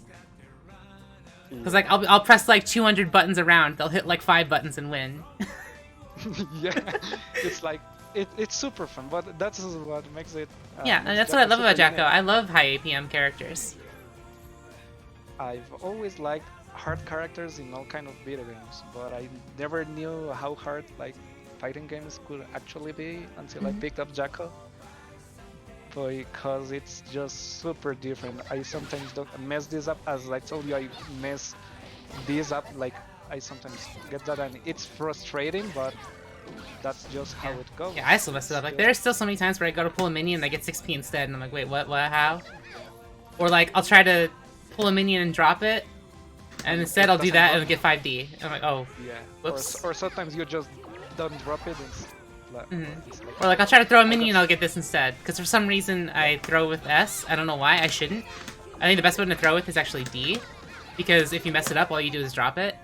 Because like I'll press like 200 buttons a round, they'll hit like 5 buttons and win. Yeah, it's like it's super fun, but that's what makes it. Yeah, and that's what I love about Jacko. I love high APM characters. I've always liked hard characters in all kind of video games, but I never knew how hard like fighting games could actually be until I picked up Jacko. Because it's just super different. I sometimes don't mess this up, as I told you, I mess this up, like I sometimes get that and it's frustrating, but that's just how it goes. Yeah, I still mess it up. Like there are still so many times where I go to pull a minion and I get 6p instead, and I'm like, wait, what, how? Or like I'll try to pull a minion and drop it, and instead I'll do that and I'll get 5D. I'm like, oh, yeah. Whoops. Or sometimes you just don't drop it. Or like I'll try to throw a minion and I'll get this instead. Because for some reason I throw with S. I don't know why. I shouldn't. I think the best button to throw with is actually D. Because if you mess it up, all you do is drop it.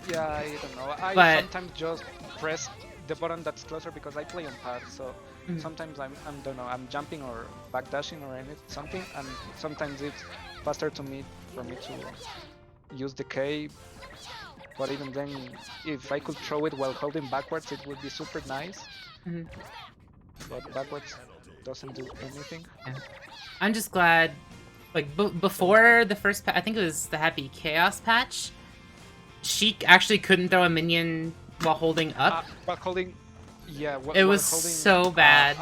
Yeah, I don't know. I sometimes just press the button that's closer because I play on pad, so sometimes I'm don't know, I'm jumping or backdashing or something, and sometimes it's faster for me to use the K. But even then, if I could throw it while holding backwards, it would be super nice. But backwards doesn't do anything. Yeah. I'm just glad, like, before the first I think it was the Happy Chaos patch, she actually couldn't throw a minion while holding up. While holding, yeah. It was holding, so bad.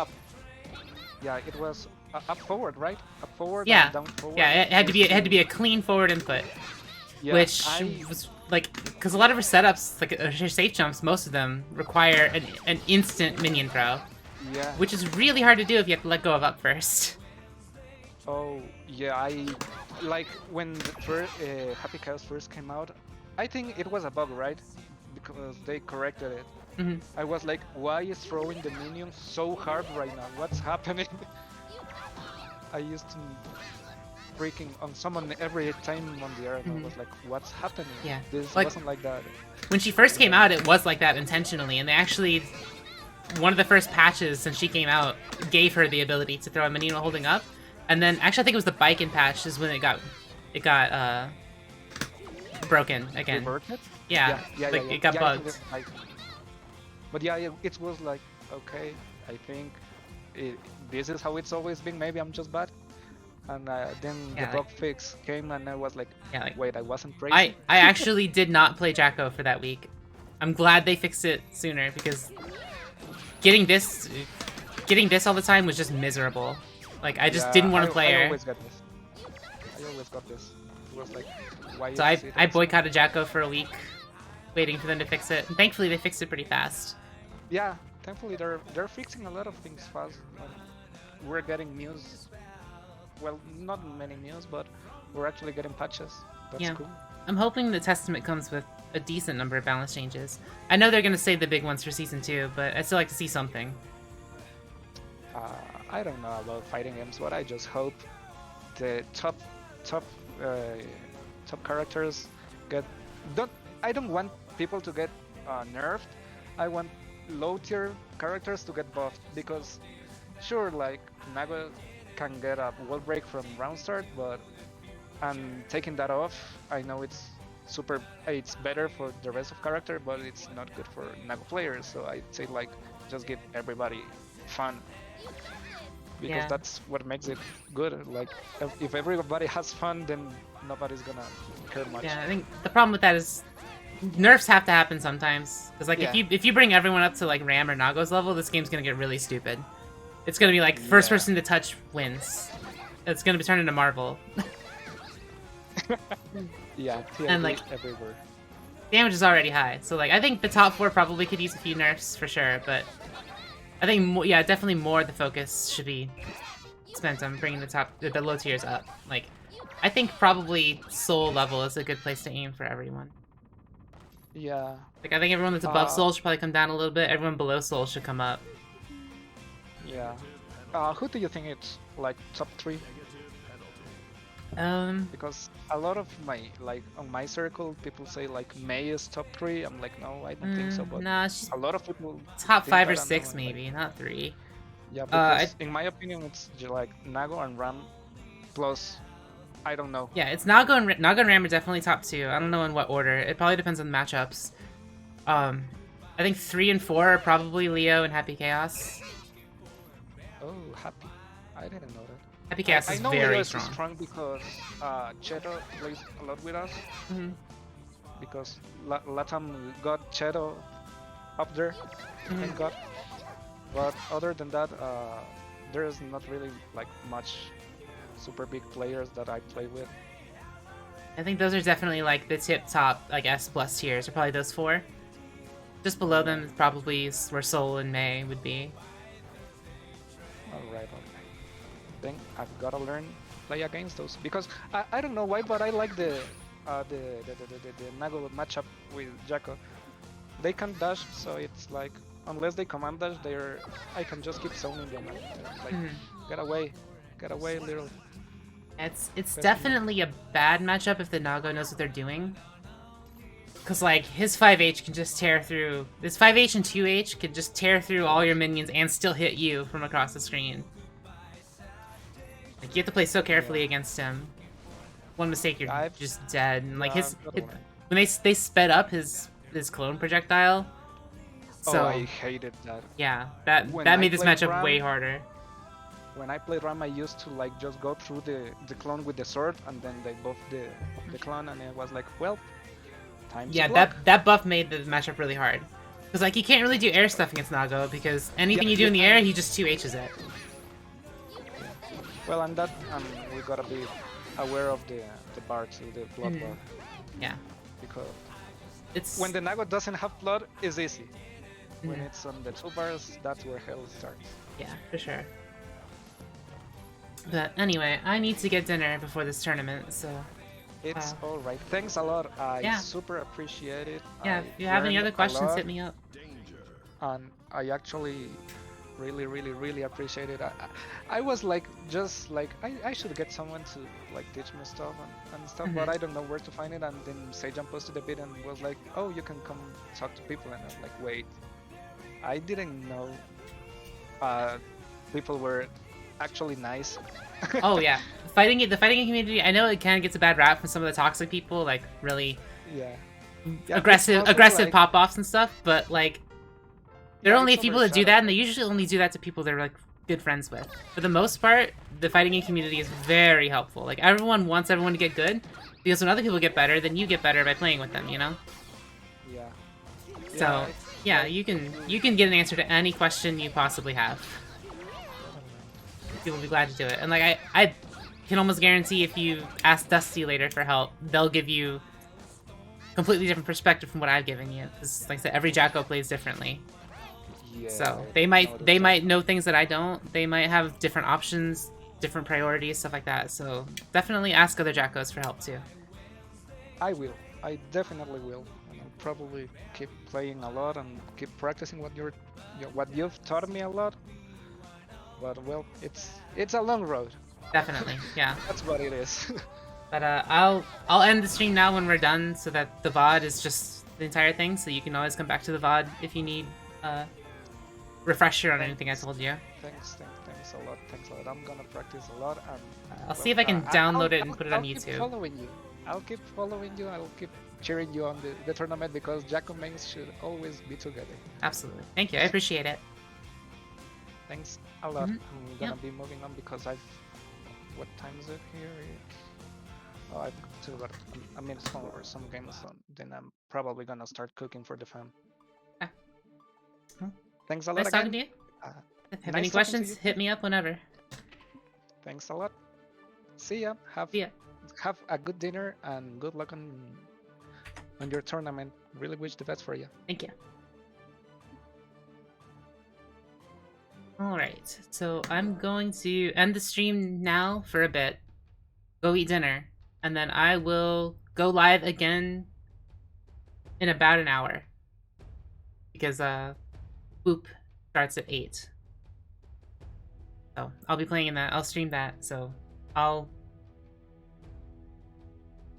Yeah, it was up forward, right? Up forward. Yeah. And down forward. Yeah, it had to be a clean forward input, yeah, which was like, because a lot of her setups, like her safe jumps, most of them require an instant minion throw. Yeah. Which is really hard to do if you have to let go of up first. Oh yeah, I like when the first, Happy Chaos first came out. I think it was a bug, right? Because they corrected it. I was like, why is throwing the minion so hard right now? What's happening? I used to freaking on summon every time on the air, and I was like, what's happening? Yeah. This like, wasn't like that. When she first came out, it was like that intentionally, and they actually, one of the first patches since she came out gave her the ability to throw a minion while holding up. And then, actually, I think it was the Biken patch is when it got broken again. Yeah, it got bugged. But yeah, it was like, okay, I think this is how it's always been. Maybe I'm just bad. And then the bug fix came, and I was like, wait, I wasn't crazy. I actually did not play Jacko for that week. I'm glad they fixed it sooner, because getting this all the time was just miserable. Like, I just didn't want to play her. I always got this. It was like, why? So I boycotted Jacko for a week, waiting for them to fix it. And thankfully, they fixed it pretty fast. Yeah, thankfully they're fixing a lot of things fast. We're getting news. Well, not many news, but we're actually getting patches. That's cool. I'm hoping the Testament comes with a decent number of balance changes. I know they're going to save the big ones for Season 2, but I'd still like to see something. I don't know about fighting games, but I just hope the top characters get... I don't want people to get nerfed. I want low tier characters to get buffed, because sure, like Nago can get a wall break from round start, but I'm taking that off. I know it's better for the rest of character, but it's not good for Nago players, so I'd say like just give everybody fun. because Yeah. that's what makes it good. Like if everybody has fun, then nobody's gonna care much. Yeah, I think the problem with that is nerfs have to happen sometimes. Because like Yeah. if you bring everyone up to like Ram or Nago's level, this game's gonna get really stupid. It's gonna be like first Yeah. person to touch wins. It's gonna be turned into Marvel. Yeah, And, TNT like, everywhere. damage is already high, so like I think the top 4 probably could use a few nerfs for sure, but I think yeah, definitely more the focus should be spent on bringing the low tiers up. Like, I think probably Soul level is a good place to aim for everyone. Yeah. Like, I think everyone that's above Soul should probably come down a little bit. Everyone below Soul should come up. Yeah. Who do you think it's like top 3? Because a lot of my on my circle, people say like May is top 3. I'm like, no, I don't think so. But nah, she's a lot of people top think 5 that, or and 6 I'm maybe, not 3. Yeah, because in my opinion, it's like Nago and Ram plus, I don't know. Yeah, it's Nago and Ram are definitely top 2. I don't know in what order. It probably depends on the matchups. I think 3 and 4 are probably Leo and Happy Chaos. Oh, Happy. I didn't know that. Happy Chaos I is know very Leo is strong. strong because Cheto plays a lot with us. Mm-hmm. Because Latam got Cheto up there, thank God. But other than that, there's not really like much super big players that I play with. I think those are definitely like the tip top like S+ tiers are probably those 4. Just below them is probably where Soul and May would be. Alright. Then I've gotta learn play against those because I don't know why, but I like the Nago matchup with Jacko. They can dash, so it's like unless they command dash, I can just keep zoning them and like get away, little. It's definitely a bad matchup if the Nago knows what they're doing. Cause like his 5H can just tear through. This 5H and 2H can just tear through all your minions and still hit you from across the screen. Like you have to play so carefully against him. One mistake, you're just dead. And like when they sped up his clone projectile. So I hated that. Yeah, that made this matchup way harder. When I played Ram, I used to like just go through the clone with the sword, and then they buffed the clone, and it was like, well, time to block. that buff made the matchup really hard. Because like you can't really do air stuff against Nago because anything you do in the air, he just 2Hs it. Well, and that we gotta be aware of the bar too, the blood bar. Yeah. Because it's when the Nago doesn't have blood, it's easy. When it's on the 2 bars, that's where hell starts. Yeah, for sure. But anyway, I need to get dinner before this tournament, so... It's alright. Thanks a lot. I super appreciate it. Yeah, if you have any other questions, hit me up. And I actually really appreciate it. I was like, just like, I should get someone to like teach me stuff and stuff, but I don't know where to find it. And then Seijan posted a bit and was like, oh, you can come talk to people. And I'm like, wait, I didn't know people were actually nice. Oh yeah, the fighting game community. I know it kind of gets a bad rap from some of the toxic people, like really aggressive like, pop-offs and stuff. But like, there are only people that do that, and they usually only do that to people they're like good friends with. For the most part, the fighting game community is very helpful. Like everyone wants everyone to get good, because when other people get better, then you get better by playing with them. You know. Yeah. So yeah, you can get an answer to any question you possibly have. People will be glad to do it. And like I can almost guarantee if you ask Dusty later for help, they'll give you completely different perspective from what I've given you. Because like I said, every Jacko plays differently. Yeah, so they might know things that I don't. They might have different options, different priorities, stuff like that. So definitely ask other Jackos for help too. I will. I definitely will. And I'll probably keep playing a lot and keep practicing what you've taught me a lot. But well, it's a long road. Definitely, yeah. That's what it is. But I'll end the stream now when we're done, so that the VOD is just the entire thing. So you can always come back to the VOD if you need refresher on anything I told you. Thanks a lot. I'm gonna practice a lot, and I'll see if I can download it and put it on YouTube. I'll keep following you. I'll keep cheering you on the tournament because Jacko mains should always be together. Absolutely. Thank you. I appreciate it. Thanks a lot. Mhm. I'm gonna Yep. be moving on because I've. What time is it here? Oh, I've still got a minute for some games, so then I'm probably gonna start cooking for the fam. Okay. Well, Thanks a lot nice talking again. to you. Uh, If you have any nice talking to questions, you hit too. me up whenever. Thanks a lot. See ya. See ya. Have a good dinner and good luck on your tournament. Really wish the best for you. Thank you. Alright, so I'm going to end the stream now for a bit, go eat dinner, and then I will go live again in about an hour. Because, Boop starts at 8. So, I'll be playing in that. I'll stream that, so I'll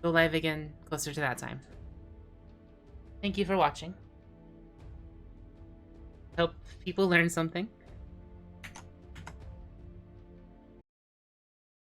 go live again closer to that time. Thank you for watching. Hope people learned something.